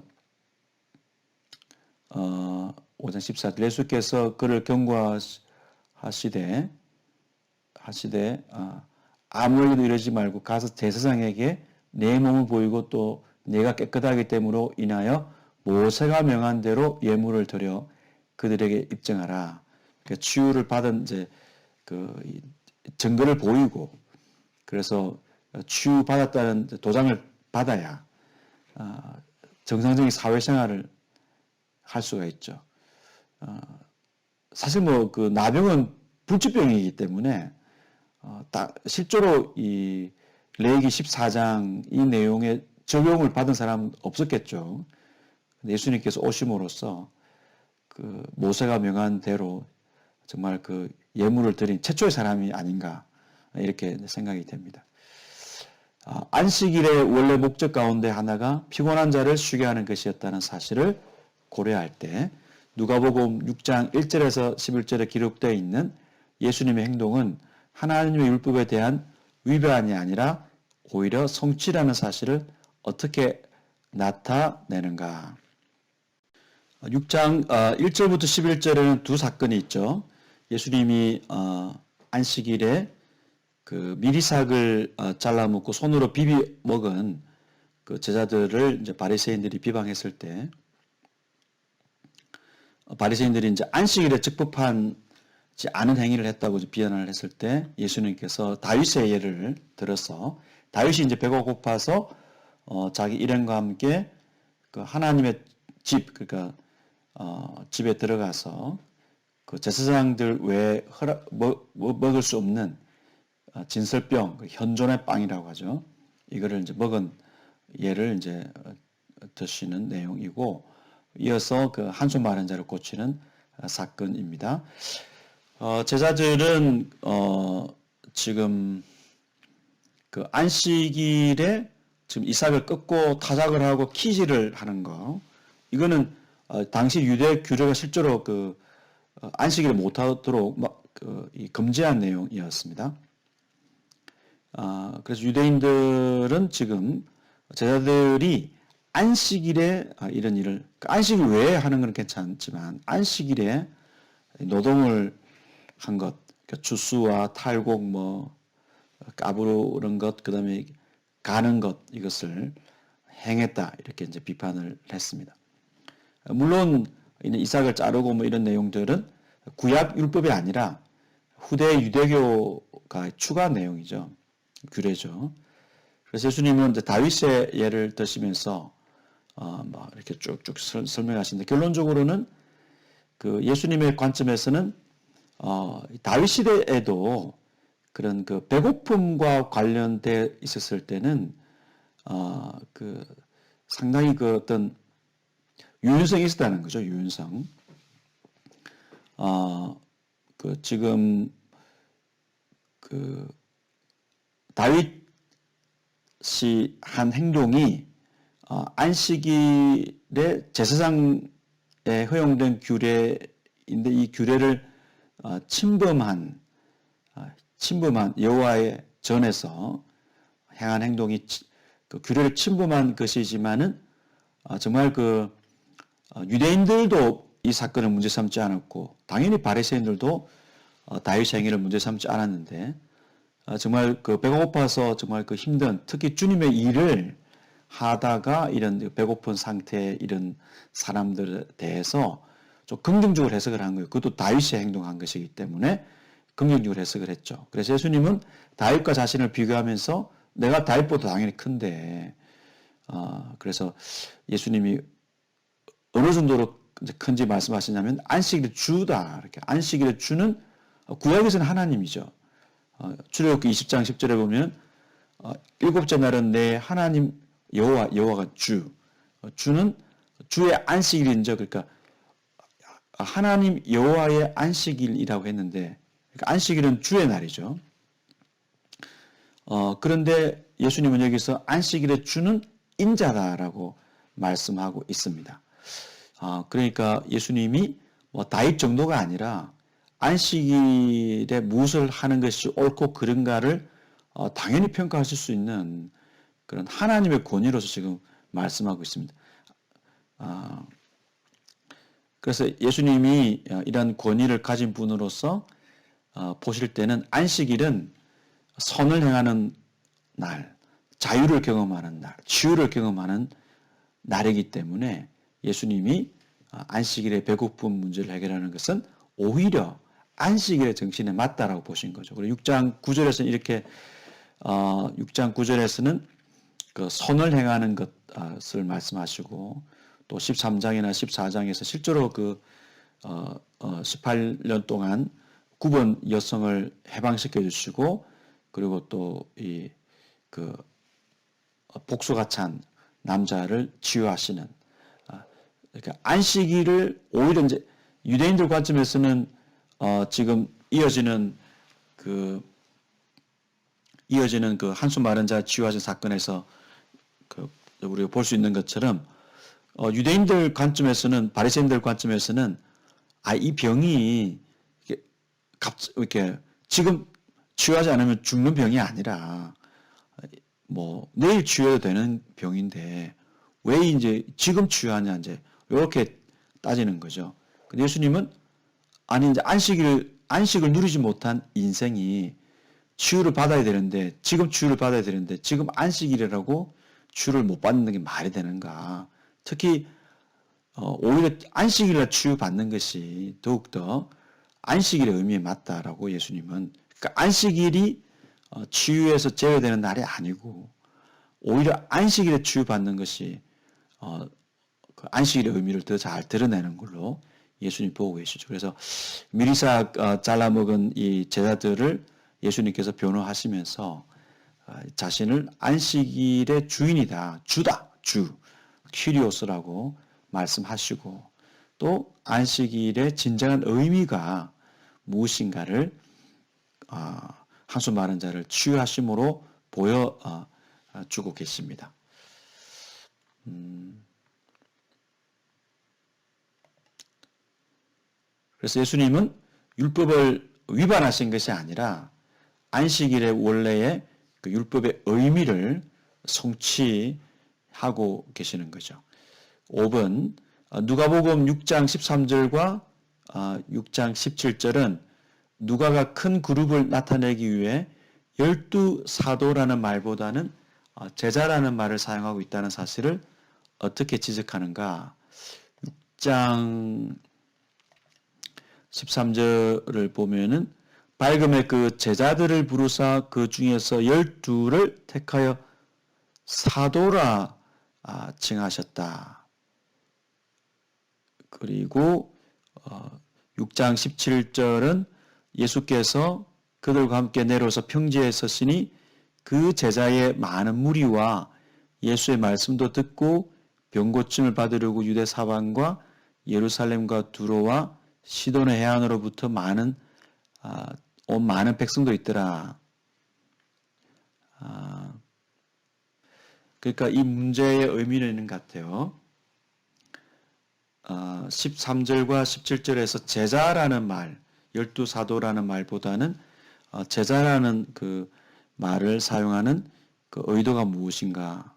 5장 14절 예수께서 그를 경고하시되 하시되 아무에게도 이러지 말고 가서 제사장에게 내 몸을 보이고 또 내가 깨끗하기 때문으로 인하여 모세가 명한 대로 예물을 드려 그들에게 입증하라. 그러니까 치유를 받은 이제 그 증거를 보이고 그래서 치유 받았다는 도장을 받아야 정상적인 사회생활을 할 수가 있죠. 사실 뭐 그 나병은 불치병이기 때문에 실제로 이 레위기 14장 이 내용에 적용을 받은 사람은 없었겠죠. 예수님께서 오심으로써 그 모세가 명한 대로 정말 그 예물을 드린 최초의 사람이 아닌가 이렇게 생각이 됩니다. 안식일의 원래 목적 가운데 하나가 피곤한 자를 쉬게 하는 것이었다는 사실을 고려할 때 누가복음 6장 1절에서 11절에 기록되어 있는 예수님의 행동은 하나님의 율법에 대한 위반이 아니라 오히려 성취라는 사실을 어떻게 나타내는가. 6장 1절부터 11절에는 두 사건이 있죠. 예수님이 안식일에 그 미리삭을 잘라 먹고 손으로 비비 먹은 그 제자들을 이제 바리새인들이 비방했을 때 바리새인들이 이제 안식일에 적법하지 않은 행위를 했다고 비난을 했을 때 예수님께서 다윗의 예를 들어서 다윗이 이제 배가 고파서 자기 일행과 함께 그 하나님의 집 그러니까 집에 들어가서 그 제사장들 외에 먹을 수 없는 진설병, 현존의 빵이라고 하죠. 이거를 이제 먹은 예를 이제 드시는 내용이고 이어서 그 한손 마른 자를 고치는 사건입니다. 제자들은 지금 그 안식일에 지금 이삭을 꺾고 타작을 하고 키질을 하는 거 이거는 당시 유대 규례가 실제로 그 안식일을 못하도록 금지한 내용이었습니다. 그래서 유대인들은 지금 제자들이 안식일에 이런 일을 안식일 외에 하는 건 괜찮지만 안식일에 노동을 한 것, 그러니까 주수와 탈곡, 뭐 까부르는 것, 그다음에 가는 것 이것을 행했다 이렇게 이제 비판을 했습니다. 물론 이삭을 자르고 뭐 이런 내용들은 구약 율법이 아니라 후대 유대교가 추가 내용이죠. 규례죠. 그래서 예수님은 이제 다윗의 예를 드시면서 뭐 이렇게 쭉쭉 설명하시는데 결론적으로는 그 예수님의 관점에서는 다윗 시대에도 그런 그 배고픔과 관련돼 있었을 때는 그 상당히 그 어떤 유연성이 있었다는 거죠. 유연성. 그 지금 그 다윗이 한 행동이 안식일에 제사장에 허용된 규례인데 이 규례를 침범한 여호와의 전에서 행한 행동이 그 규례를 침범한 것이지만은 정말 그 유대인들도 이 사건을 문제 삼지 않았고 당연히 바리새인들도 다윗의 행위를 문제 삼지 않았는데 정말 그 배가 고파서 정말 그 힘든 특히 주님의 일을 하다가 이런 배고픈 상태의 이런 사람들에 대해서 좀 긍정적으로 해석을 한 거예요. 그것도 다윗이 행동한 것이기 때문에 긍정적으로 해석을 했죠. 그래서 예수님은 다윗과 자신을 비교하면서 내가 다윗보다 당연히 큰데 그래서 예수님이 어느 정도로 큰지 말씀하시냐면 안식일의 주다. 이렇게 안식일의 주는 구약에서는 하나님이죠. 출애굽기 20장 10절에 보면 일곱째 날은 내 하나님 여호와가 주는 주의 안식일인죠. 그러니까 하나님 여호와의 안식일이라고 했는데 그러니까 안식일은 주의 날이죠. 그런데 예수님은 여기서 안식일의 주는 인자다라고 말씀하고 있습니다. 그러니까 예수님이 뭐 다윗 정도가 아니라 안식일에 무엇을 하는 것이 옳고 그른가를 당연히 평가하실 수 있는 그런 하나님의 권위로서 지금 말씀하고 있습니다. 그래서 예수님이 이런 권위를 가진 분으로서 보실 때는 안식일은 선을 행하는 날, 자유를 경험하는 날, 치유를 경험하는 날이기 때문에 예수님이 안식일의 배고픔 문제를 해결하는 것은 오히려 안식일의 정신에 맞다라고 보신 거죠. 그리고 6장 9절에서는 이렇게 6장 9절에서는 그 선을 행하는 것을 말씀하시고 또 13장이나 14장에서 실제로 18년 동안 구번 여성을 해방시켜 주시고 그리고 또 복수가 찬 남자를 치유하시는 그러니까 안식일을 오히려 이제 유대인들 관점에서는 지금 이어지는 그 한수 마른 자 치유하신 사건에서 우리가 볼 수 있는 것처럼 유대인들 관점에서는 바리새인들 관점에서는 이 병이 이렇게 지금 치유하지 않으면 죽는 병이 아니라 뭐 내일 치유해도 되는 병인데 왜 이제 지금 치유하냐 이제 이렇게 따지는 거죠. 근데 예수님은 아니 이제 안식을 누리지 못한 인생이 치유를 받아야 되는데 지금 치유를 받아야 되는데 지금 안식일이라고 치유를 못 받는 게 말이 되는가? 특히 오히려 안식일날 치유받는 것이 더욱더 안식일의 의미에 맞다라고 예수님은 그러니까 안식일이 치유에서 제외되는 날이 아니고 오히려 안식일에 치유받는 것이 그 안식일의 의미를 더 잘 드러내는 걸로 예수님 보고 계시죠. 그래서 미리사 잘라먹은 이 제자들을 예수님께서 변호하시면서 자신을 안식일의 주인이다, 주, 키리오스라고 말씀하시고 또 안식일의 진정한 의미가 무엇인가를 한수 마른 자를 치유하심으로 보여주고 계십니다. 그래서 예수님은 율법을 위반하신 것이 아니라 안식일의 원래의 그 율법의 의미를 성취하고 계시는 거죠. 5번 누가복음 6장 13절과 6장 17절은 누가가 큰 그룹을 나타내기 위해 12사도라는 말보다는 제자라는 말을 사용하고 있다는 사실을 어떻게 지적하는가? 6장 13절을 보면은 밝음에 그 제자들을 부르사 그 중에서 12를 택하여 사도라 칭하셨다. 그리고 6장 17절은 예수께서 그들과 함께 내려오서 평지에 서시니 그 제자의 많은 무리와 예수의 말씀도 듣고 병고침을 받으려고 유대 사방과 예루살렘과 두로와 시돈의 해안으로부터 온 많은 백성도 있더라. 그러니까 이 문제의 의미는 있는 것 같아요. 13절과 17절에서 제자라는 말, 12사도라는 말보다는 제자라는 그 말을 사용하는 그 의도가 무엇인가?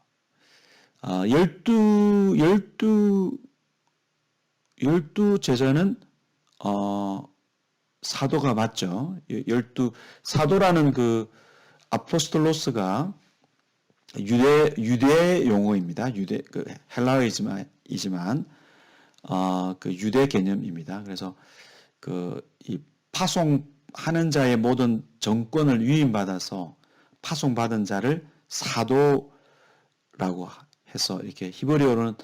12 제자는 사도가 맞죠. 12사도라는 그 아포스톨로스가 유대 용어입니다. 그 헬라어이지만 그 유대 개념입니다. 그래서 이 파송하는 자의 모든 정권을 위임받아서 파송받은 자를 사도라고 해서 이렇게 히브리어로는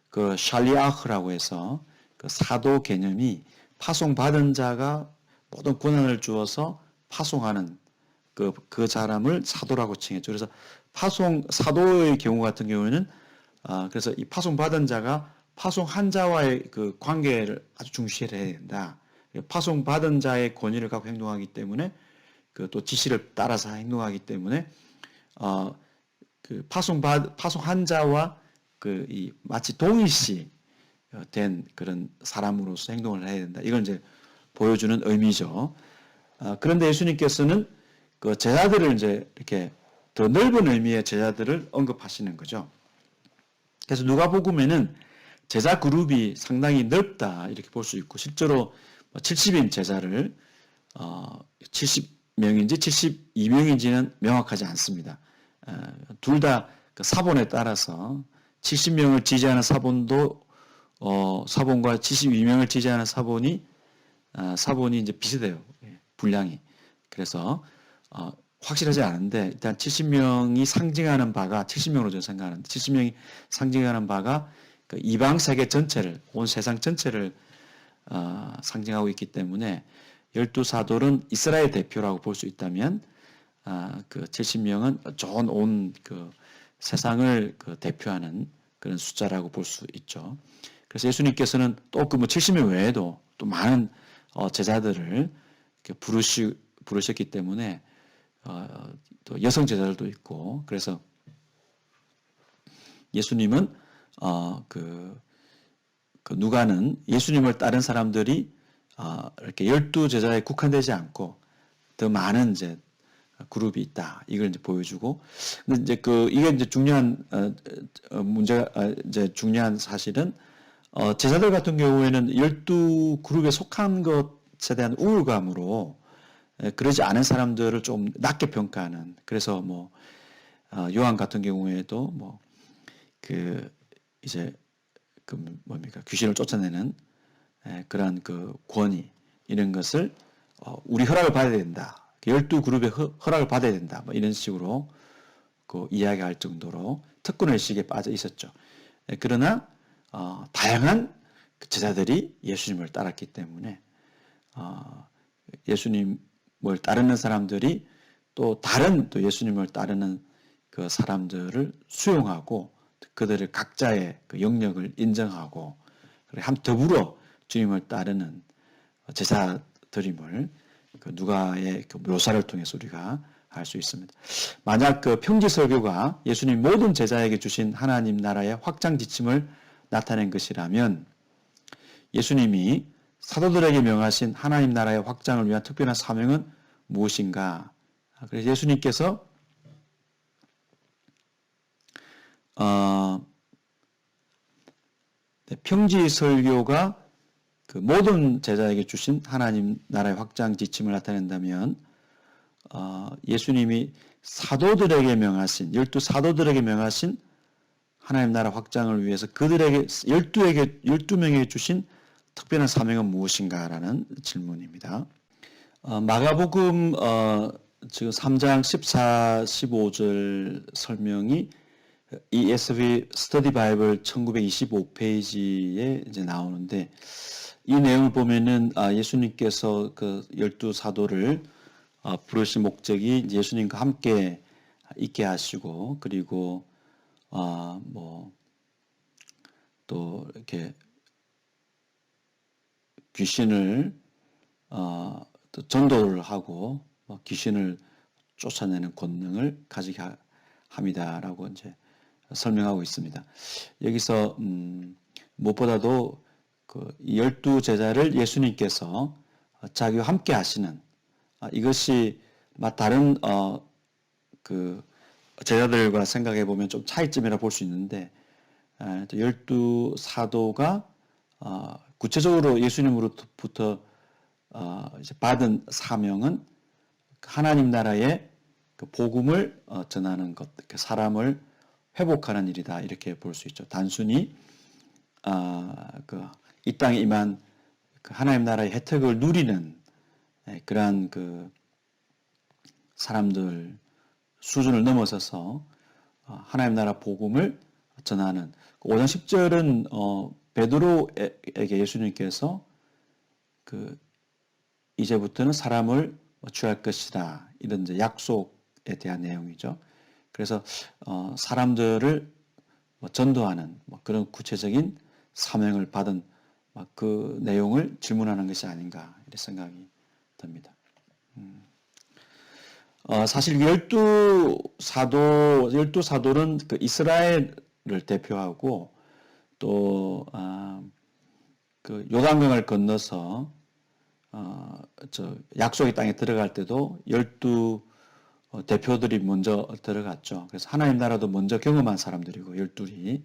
그 샬리아흐라고 해서 그 사도 개념이 파송받은 자가 모든 권한을 주어서 파송하는 그 사람을 사도라고 칭했죠. 그래서 사도의 경우 같은 경우에는 그래서 이 파송받은 자가 파송한 자와의 그 관계를 아주 중시해야 된다. 파송받은 자의 권위를 갖고 행동하기 때문에 또 지시를 따라서 행동하기 때문에 그 파송한 자와 마치 동일시 된 그런 사람으로서 행동을 해야 된다. 이걸 이제 보여주는 의미죠. 그런데 예수님께서는 그 제자들을 이제 이렇게 더 넓은 의미의 제자들을 언급하시는 거죠. 그래서 누가복음에는 제자 그룹이 상당히 넓다 이렇게 볼 수 있고 실제로 70인 제자를 70명인지 72명인지는 명확하지 않습니다. 둘 다 그 사본에 따라서 70명을 지지하는 사본도 사본과 72명을 지지하는 사본이 이제 비슷해요. 분량이. 그래서 확실하지 않은데 일단 70명이 상징하는 바가 70명으로 저는 생각하는데 70명이 상징하는 바가 그 이방 세계 전체를 온 세상 전체를 상징하고 있기 때문에 12사도는 이스라엘 대표라고 볼 수 있다면 그 70명은 전 온 그 세상을 그 대표하는 그런 숫자라고 볼 수 있죠. 그래서 예수님께서는 또 그 뭐 70명 외에도 또 많은 제자들을 부르셨기 때문에 또 여성 제자들도 있고 그래서 예수님은 그 누가는 예수님을 따른 사람들이 이렇게 12제자에 국한되지 않고 더 많은 이제 그룹이 있다. 이걸 이제 보여주고. 근데 이제 이게 이제 중요한 문제가 이제 중요한 사실은 제자들 같은 경우에는 12그룹에 속한 것에 대한 우울감으로 그러지 않은 사람들을 좀 낮게 평가하는. 그래서 뭐 요한 같은 경우에도 뭐 이제 뭡니까 귀신을 쫓아내는 그러한 그 권위 이런 것을 우리 허락을 받아야 된다. 12그룹의 허락을 받아야 된다. 뭐 이런 식으로 그 이야기할 정도로 특권의식에 빠져 있었죠. 그러나 다양한 제자들이 예수님을 따랐기 때문에 예수님을 따르는 사람들이 또 다른 또 예수님을 따르는 그 사람들을 수용하고 그들의 각자의 그 영역을 인정하고 더불어 주님을 따르는 제자들임을 그 누가의 그 묘사를 통해서 우리가 알 수 있습니다. 만약 그 평지 설교가 예수님 모든 제자에게 주신 하나님 나라의 확장 지침을 나타낸 것이라면 예수님이 사도들에게 명하신 하나님 나라의 확장을 위한 특별한 사명은 무엇인가? 그래서 예수님께서 평지 설교가 그 모든 제자에게 주신 하나님 나라의 확장 지침을 나타낸다면 예수님이 사도들에게 명하신 12사도들에게 명하신 하나님 나라 확장을 위해서 그들에게 12명에게 주신 특별한 사명은 무엇인가라는 질문입니다. 마가복음 지금 3장 14, 15절 설명이 ESV 스터디 바이블 1925페이지에 이제 나오는데 이 내용을 보면은 예수님께서 그 12사도를 부르신 목적이 예수님과 함께 있게 하시고 그리고 뭐 또 이렇게 귀신을 또 전도를 하고 귀신을 쫓아내는 권능을 가지게 합니다라고 이제 설명하고 있습니다. 여기서 무엇보다도 그 12제자를 예수님께서 자기와 함께 하시는 이것이 다른 그 제자들과 생각해 보면 좀 차이점이라 볼 수 있는데 12사도가 구체적으로 예수님으로부터 이제 받은 사명은 하나님 나라의 그 복음을 전하는 것, 사람을 회복하는 일이다 이렇게 볼 수 있죠. 단순히 이 땅에 임한 그 하나님 나라의 혜택을 누리는 그러한 그 사람들 수준을 넘어서서 하나님 나라 복음을 전하는 5장 10절은 베드로에게 예수님께서 그 이제부터는 사람을 취할 것이다 이런 이제 약속에 대한 내용이죠. 그래서 사람들을 전도하는 그런 구체적인 사명을 받은 그 내용을 질문하는 것이 아닌가 이런 생각이 듭니다. 사실 12사도는 그 이스라엘을 대표하고 또 그 요단강을 건너서 약속의 땅에 들어갈 때도 12 대표들이 먼저 들어갔죠. 그래서 하나님 나라도 먼저 경험한 사람들이고 12이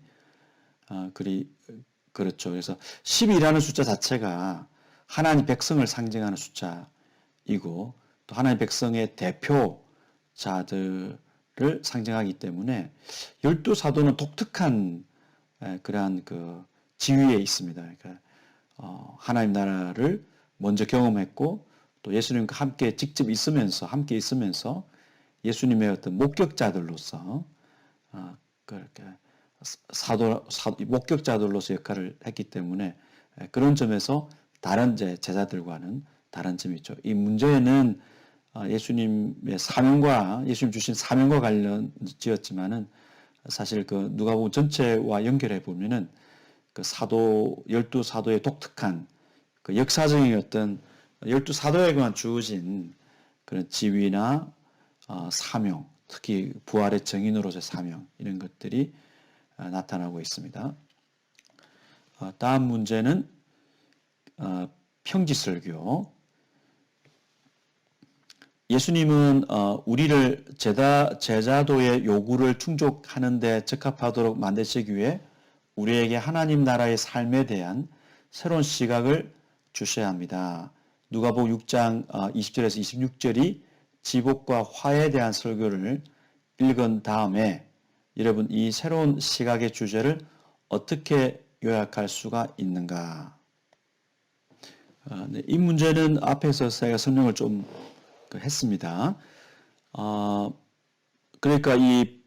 그렇죠. 그래서 10이라는 숫자 자체가 하나님 백성을 상징하는 숫자이기 이고 또 하나님의 백성의 대표자들을 상징하기 때문에 12사도는 독특한 그러한 그 지위에 있습니다. 그러니까 하나님 나라를 먼저 경험했고 또 예수님과 함께 직접 있으면서 함께 있으면서 예수님의 어떤 목격자들로서 그렇게 목격자들로서 역할을 했기 때문에 그런 점에서 다른 제자들과는 다른 점이 있죠. 이 문제는 예수님의 사명과 예수님 주신 사명과 관련 지었지만은 사실 그 누가복음 전체와 연결해 보면은 그 열두 사도의 독특한 그 역사적인 어떤 열두 사도에게만 주어진 그런 지위나 사명, 특히 부활의 증인으로서의 사명 이런 것들이 나타나고 있습니다. 다음 문제는 평지설교. 예수님은 우리를 제자도의 요구를 충족하는 데 적합하도록 만드시기 위해 우리에게 하나님 나라의 삶에 대한 새로운 시각을 주셔야 합니다. 누가복음 6장 20절에서 26절이 지복과 화에 대한 설교를 읽은 다음에 여러분 이 새로운 시각의 주제를 어떻게 요약할 수가 있는가? 네, 이 문제는 앞에서 제가 설명을 좀 했습니다. 그러니까 이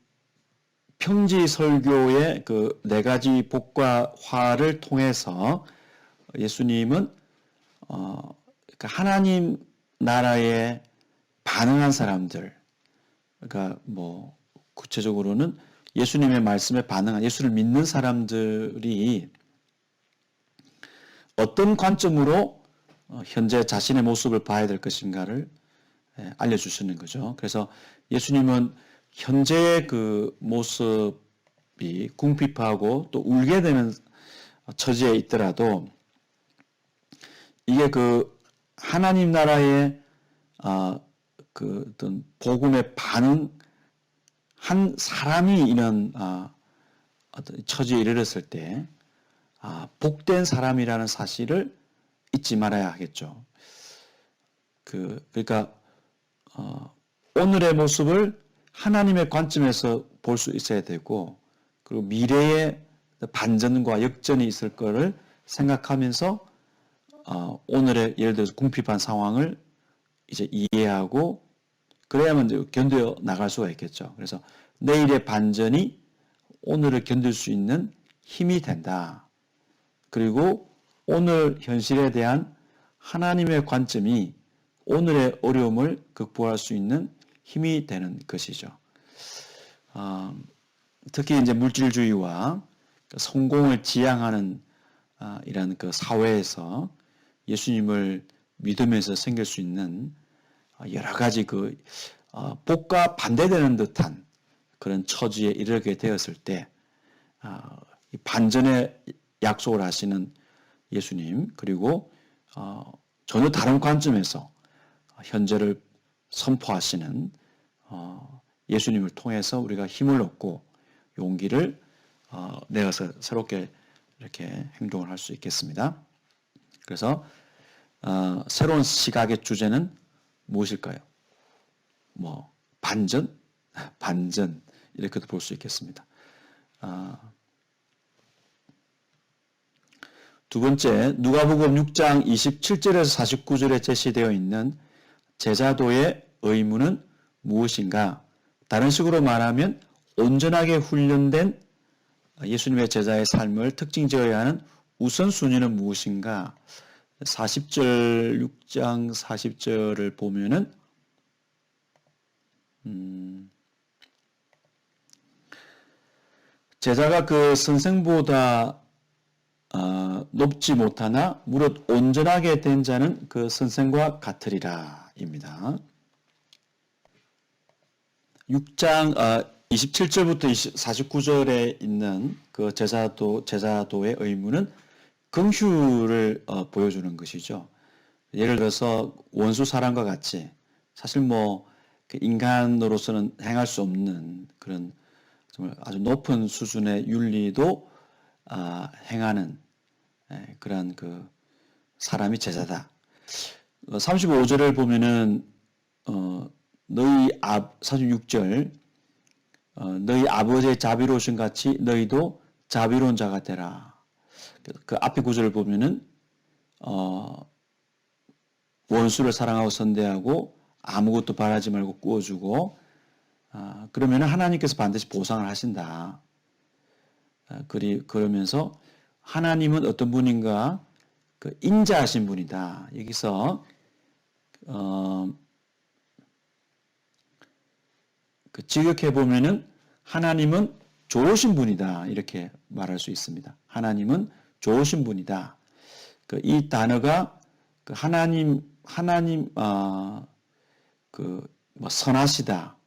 평지 설교의 그 네 가지 복과 화를 통해서 예수님은 그러니까 하나님 나라에 반응한 사람들, 그러니까 뭐 구체적으로는 예수님의 말씀에 반응한 예수를 믿는 사람들이 어떤 관점으로 현재 자신의 모습을 봐야 될 것인가를 알려주시는 거죠. 그래서 예수님은 현재의 그 모습이 궁핍하고 또 울게 되는 처지에 있더라도 이게 그 하나님 나라의 그 어떤 복음에 반응한 사람이 이런 어떤 처지에 이르렀을 때 복된 사람이라는 사실을 잊지 말아야 하겠죠. 그러니까 오늘의 모습을 하나님의 관점에서 볼 수 있어야 되고 그리고 미래의 반전과 역전이 있을 거를 생각하면서 오늘의 예를 들어서 궁핍한 상황을 이제 이해하고 그래야만 견뎌 나갈 수가 있겠죠. 그래서 내일의 반전이 오늘을 견딜 수 있는 힘이 된다. 그리고 오늘 현실에 대한 하나님의 관점이 오늘의 어려움을 극복할 수 있는 힘이 되는 것이죠. 특히 이제 물질주의와 성공을 지향하는 이런 그 사회에서 예수님을 믿으면서 생길 수 있는 여러 가지 그 복과 반대되는 듯한 그런 처지에 이르게 되었을 때 반전의 약속을 하시는 예수님 그리고 전혀 다른 관점에서 현재를 선포하시는 예수님을 통해서 우리가 힘을 얻고 용기를 내어서 새롭게 이렇게 행동을 할 수 있겠습니다. 그래서 새로운 시각의 주제는 무엇일까요? 뭐 반전, 반전 이렇게도 볼 수 있겠습니다. 두 번째, 누가복음 6장 27절에서 49절에 제시되어 있는 제자도의 의무는 무엇인가? 다른 식으로 말하면 온전하게 훈련된 예수님의 제자의 삶을 특징지어야 하는 우선순위는 무엇인가? 6장 40절을 보면은 제자가 그 선생보다 높지 못하나 무릇 온전하게 된 자는 그 선생과 같으리라 입니다. 6장 27절부터 49절에 있는 그 제자도의 의무는 긍휼을 보여주는 것이죠. 예를 들어서 원수 사람과 같이 사실 뭐 인간으로서는 행할 수 없는 그런 정말 아주 높은 수준의 윤리도 행하는 그런 그 사람이 제자다. 35절을 보면은 너희 46절 너희 아버지의 자비로우신 같이 너희도 자비로운 자가 되라. 그 앞에 구절을 보면은 원수를 사랑하고 선대하고 아무것도 바라지 말고 구워주고 그러면 하나님께서 반드시 보상을 하신다. 그러면서 하나님은 어떤 분인가? 그 인자하신 분이다. 여기서 그 직역해 보면은 하나님은 좋으신 분이다. 이렇게 말할 수 있습니다. 하나님은 좋으신 분이다. 이 단어가 그 하나님 뭐 선하시다.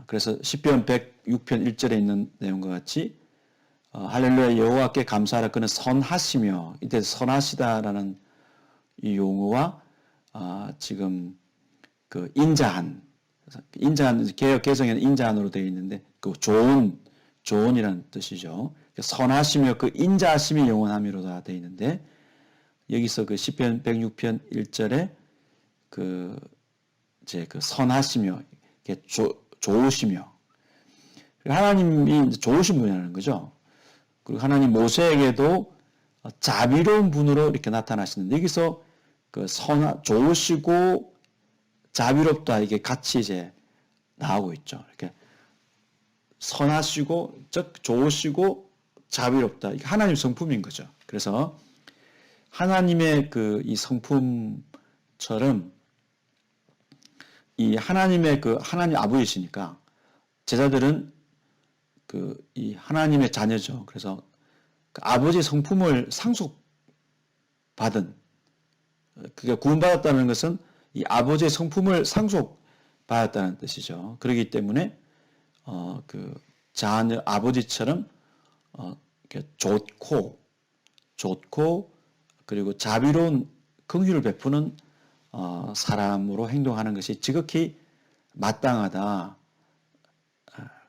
그래서 시편 106편 1절에 있는 내용과 같이 할렐루야 여호와께 감사하라 그는 선하시며 이때 선하시다라는 이 용어와 지금 그 인자한 개역 개정에는 인자한으로 되어 있는데 그 좋은이라는 뜻이죠. 선하시며 그 인자하심이 영원함이로다 되어 있는데 여기서 그 시편 106편 1절에 그 선하시며 좋으시며 하나님이 좋으신 분이라는 거죠. 그리고 하나님 모세에게도 자비로운 분으로 이렇게 나타나시는데 여기서 그 좋으시고 자비롭다 이게 같이 이제 나오고 있죠. 이렇게 선하시고 즉 좋으시고 자비롭다 이게 하나님 성품인 거죠. 그래서 하나님의 이 성품처럼 이 하나님의 하나님 아버지시니까 제자들은 이 하나님의 자녀죠. 그래서 그 아버지의 성품을 상속받은 그게 구원받았다는 것은 이 아버지의 성품을 상속받았다는 뜻이죠. 그렇기 때문에 그 자녀 아버지처럼 좋고 그리고 자비로운 긍휼을 베푸는 사람으로 행동하는 것이 지극히 마땅하다.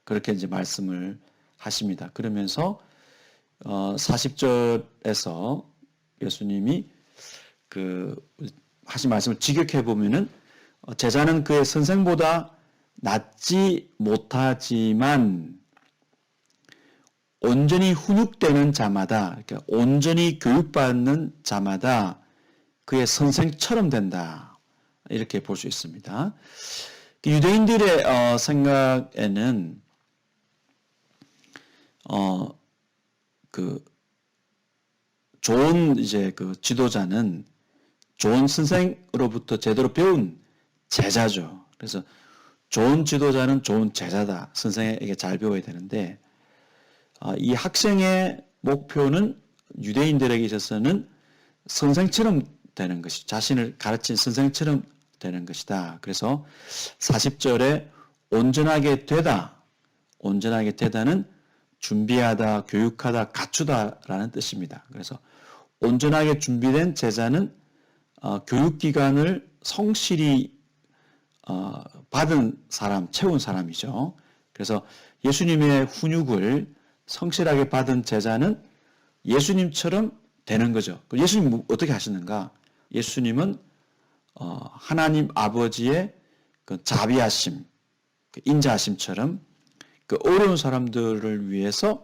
그렇게 이제 말씀을 하십니다. 그러면서 40절에서 예수님이 하신 말씀을 직역해 보면은 제자는 그의 선생보다 낫지 못하지만 온전히 훈육되는 자마다, 그러니까 온전히 교육받는 자마다 그의 선생처럼 된다. 이렇게 볼 수 있습니다. 유대인들의 생각에는 좋은 이제 지도자는 좋은 선생으로부터 제대로 배운 제자죠. 그래서 좋은 지도자는 좋은 제자다. 선생에게 잘 배워야 되는데 이 학생의 목표는 유대인들에게 있어서는 선생처럼 되는 것이 자신을 가르친 선생처럼 되는 것이다. 그래서 40절에 온전하게 되다는 준비하다, 교육하다, 갖추다라는 뜻입니다. 그래서 온전하게 준비된 제자는 교육기관을 성실히 받은 사람, 채운 사람이죠. 그래서 예수님의 훈육을 성실하게 받은 제자는 예수님처럼 되는 거죠. 예수님 어떻게 하시는가? 예수님은 하나님 아버지의 그 자비하심, 그 인자하심처럼 그 어려운 사람들을 위해서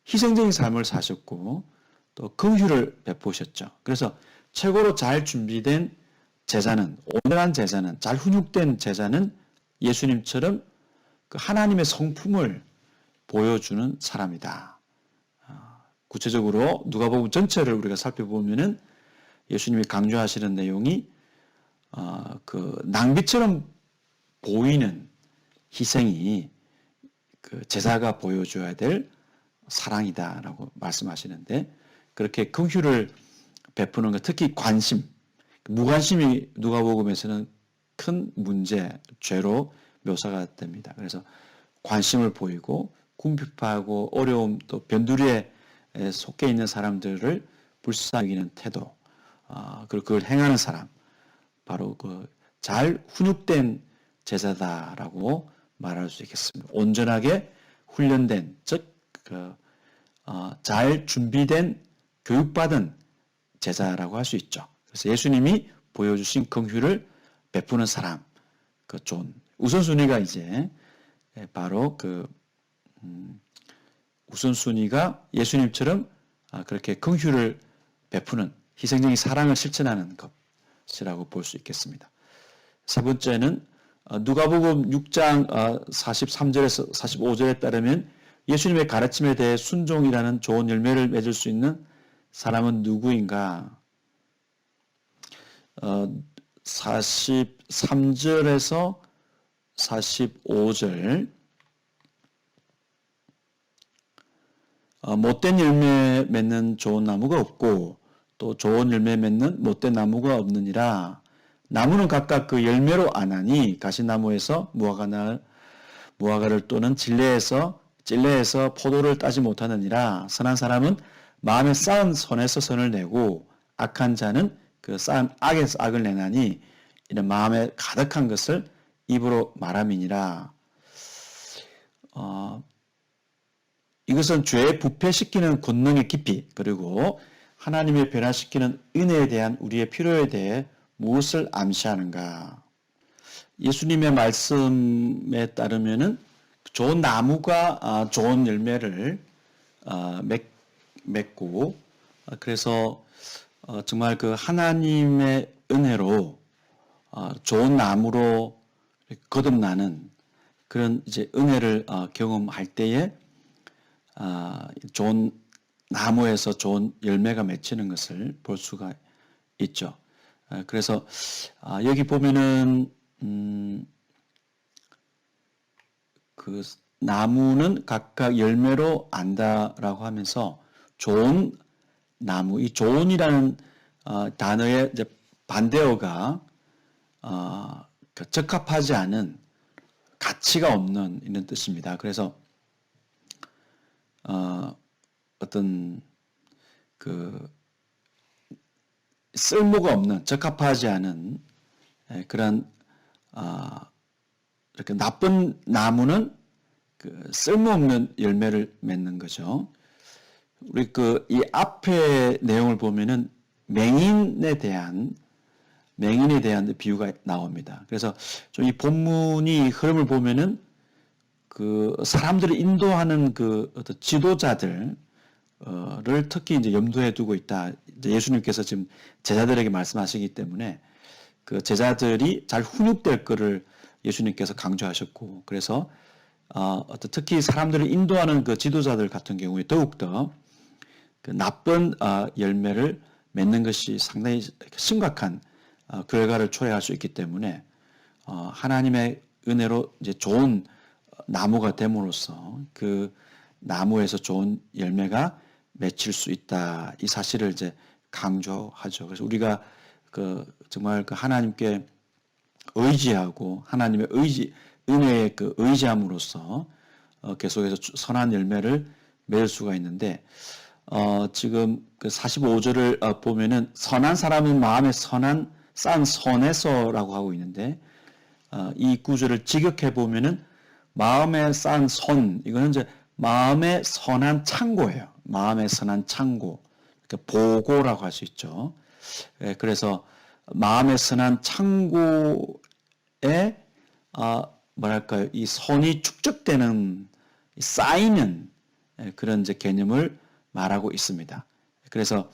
희생적인 삶을 사셨고 또 긍휼을 베푸셨죠. 그래서 최고로 잘 준비된 제자는, 온전한 제자는, 잘 훈육된 제자는 예수님처럼 그 하나님의 성품을 보여주는 사람이다. 구체적으로 누가복음 전체를 우리가 살펴보면은 예수님이 강조하시는 내용이 그 낭비처럼 보이는 희생이 그 제자가 보여줘야 될 사랑이다라고 말씀하시는데 그렇게 긍휼을 베푸는 것, 특히 관심, 무관심이 누가복음에서는 큰 문제, 죄로 묘사가 됩니다. 그래서 관심을 보이고 궁핍하고 어려움 또 변두리에 속해 있는 사람들을 불쌍히 여기는 태도, 그리고 그걸 행하는 사람, 바로 그 잘 훈육된 제자다라고 말할 수 있겠습니다. 온전하게 훈련된, 즉 잘 준비된 교육받은 제자라고 할 수 있죠. 그래서 예수님이 보여주신 긍휼을 베푸는 사람, 그 존. 우선순위가 이제 바로 우선순위가 예수님처럼 그렇게 긍휼을 베푸는 희생적인 사랑을 실천하는 것이라고 볼 수 있겠습니다. 세 번째는 누가복음 6장 43절에서 45절에 따르면 예수님의 가르침에 대해 순종이라는 좋은 열매를 맺을 수 있는 사람은 누구인가? 43절에서 45절 못된 열매 맺는 좋은 나무가 없고 또 좋은 열매 맺는 못된 나무가 없느니라. 나무는 각각 그 열매로 아나니 가시나무에서 무화과를 또는 찔레에서 포도를 따지 못하느니라. 선한 사람은 마음에 쌓은 선에서 선을 내고 악한 자는 그 쌓은 악에서 악을 내나니 이런 마음에 가득한 것을 입으로 말함이니라. 이것은 죄에 부패시키는 권능의 깊이 그리고 하나님의 변화시키는 은혜에 대한 우리의 필요에 대해 무엇을 암시하는가? 예수님의 말씀에 따르면은 좋은 나무가 좋은 열매를 맺고 그래서 정말 그 하나님의 은혜로 좋은 나무로 거듭나는 그런 이제 은혜를 경험할 때에 좋은 나무에서 좋은 열매가 맺히는 것을 볼 수가 있죠. 그래서 여기 보면은 그 나무는 각각 열매로 안다라고 하면서 좋은 나무, 이 좋은이라는 단어의 이제 반대어가 적합하지 않은 가치가 없는 이런 뜻입니다. 그래서 어떤 그 쓸모가 없는 적합하지 않은 그런 이렇게 나쁜 나무는 그 쓸모없는 열매를 맺는 거죠. 우리 이 앞에 내용을 보면은 맹인에 대한 비유가 나옵니다. 그래서 좀 이 본문이 흐름을 보면은 그 사람들을 인도하는 그 어떤 지도자들을 특히 이제 염두에 두고 있다. 이제 예수님께서 지금 제자들에게 말씀하시기 때문에 그 제자들이 잘 훈육될 거를 예수님께서 강조하셨고, 그래서 특히 사람들을 인도하는 그 지도자들 같은 경우에 더욱더 그 나쁜 열매를 맺는 것이 상당히 심각한 결과를 초래할 수 있기 때문에 하나님의 은혜로 이제 좋은 나무가 됨으로써 그 나무에서 좋은 열매가 맺힐 수 있다. 이 사실을 이제 강조하죠. 그래서 우리가 정말 하나님께 의지하고 하나님의 은혜에 의지함으로써 계속해서 선한 열매를 맺을 수가 있는데 지금 45절을 보면은 선한 사람은 마음에 쌓은 선에서라고 하고 있는데 이 구절을 직역해 보면은 마음에 쌓은 선, 이거는 이제 마음의 선한 창고예요. 마음의 선한 창고, 보고라고 할 수 있죠. 그래서 마음의 선한 창고에 뭐랄까요, 이 선이 축적되는 쌓이는 그런 이제 개념을 말하고 있습니다. 그래서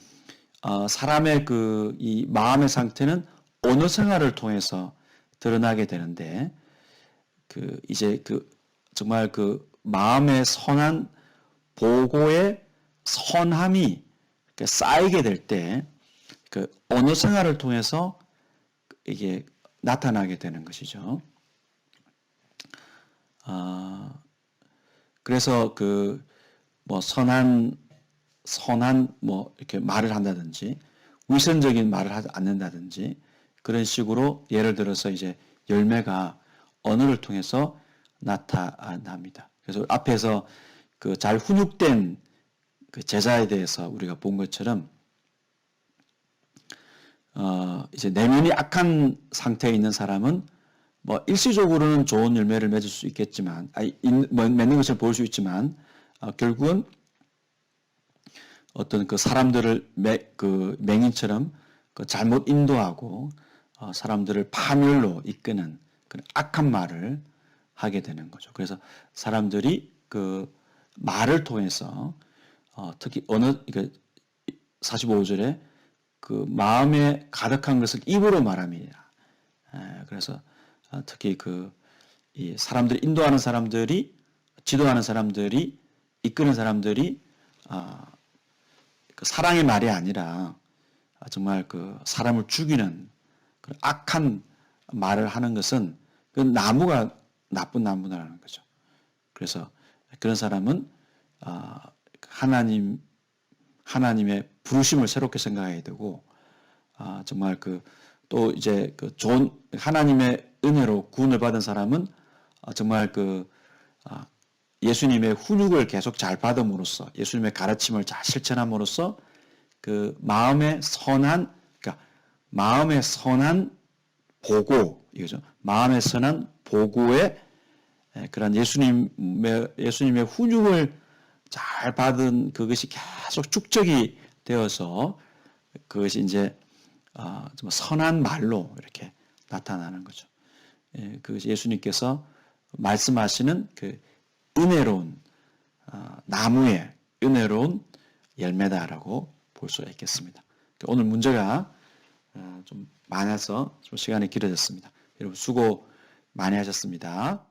사람의 이 마음의 상태는 언어 생활을 통해서 드러나게 되는데 이제 정말 마음의 선한 보고의 선함이 쌓이게 될 때 언어 생활을 통해서 이게 나타나게 되는 것이죠. 그래서 뭐 선한 뭐 이렇게 말을 한다든지 위선적인 말을 하지 않는다든지 그런 식으로 예를 들어서 이제 열매가 언어를 통해서 나타납니다. 그래서 앞에서 잘 훈육된 제자에 대해서 우리가 본 것처럼 이제 내면이 악한 상태에 있는 사람은 뭐 일시적으로는 좋은 열매를 맺을 수 있겠지만, 맺는 것을 볼 수 있지만 결국은 어떤 사람들을 맹인처럼 잘못 인도하고 사람들을 파멸로 이끄는 그런 악한 말을 하게 되는 거죠. 그래서 사람들이 그 말을 통해서 특히 45절에 그 마음에 가득한 것을 입으로 말함이라. 그래서 특히 이 사람들이 인도하는 사람들이 지도하는 사람들이 이끄는 사람들이 그 사랑의 말이 아니라 정말 그 사람을 죽이는 그런 악한 말을 하는 것은 그 나무가 나쁜 나무라는 거죠. 그래서 그런 사람은 하나님의 부르심을 새롭게 생각해야 되고 정말 또 이제 좋은 하나님의 은혜로 구원을 받은 사람은 정말 예수님의 훈육을 계속 잘 받음으로써 예수님의 가르침을 잘 실천함으로써 그 마음의 선한 보고 이거죠. 마음의 선한 보고에 그런 예수님의 훈육을 잘 받은 그것이 계속 축적이 되어서 그것이 이제 좀 선한 말로 이렇게 나타나는 거죠. 그것이 예수님께서 말씀하시는 그 은혜로운 나무의 은혜로운 열매다라고 볼 수가 있겠습니다. 오늘 문제가 좀 많아서 좀 시간이 길어졌습니다. 여러분 수고 많이 하셨습니다.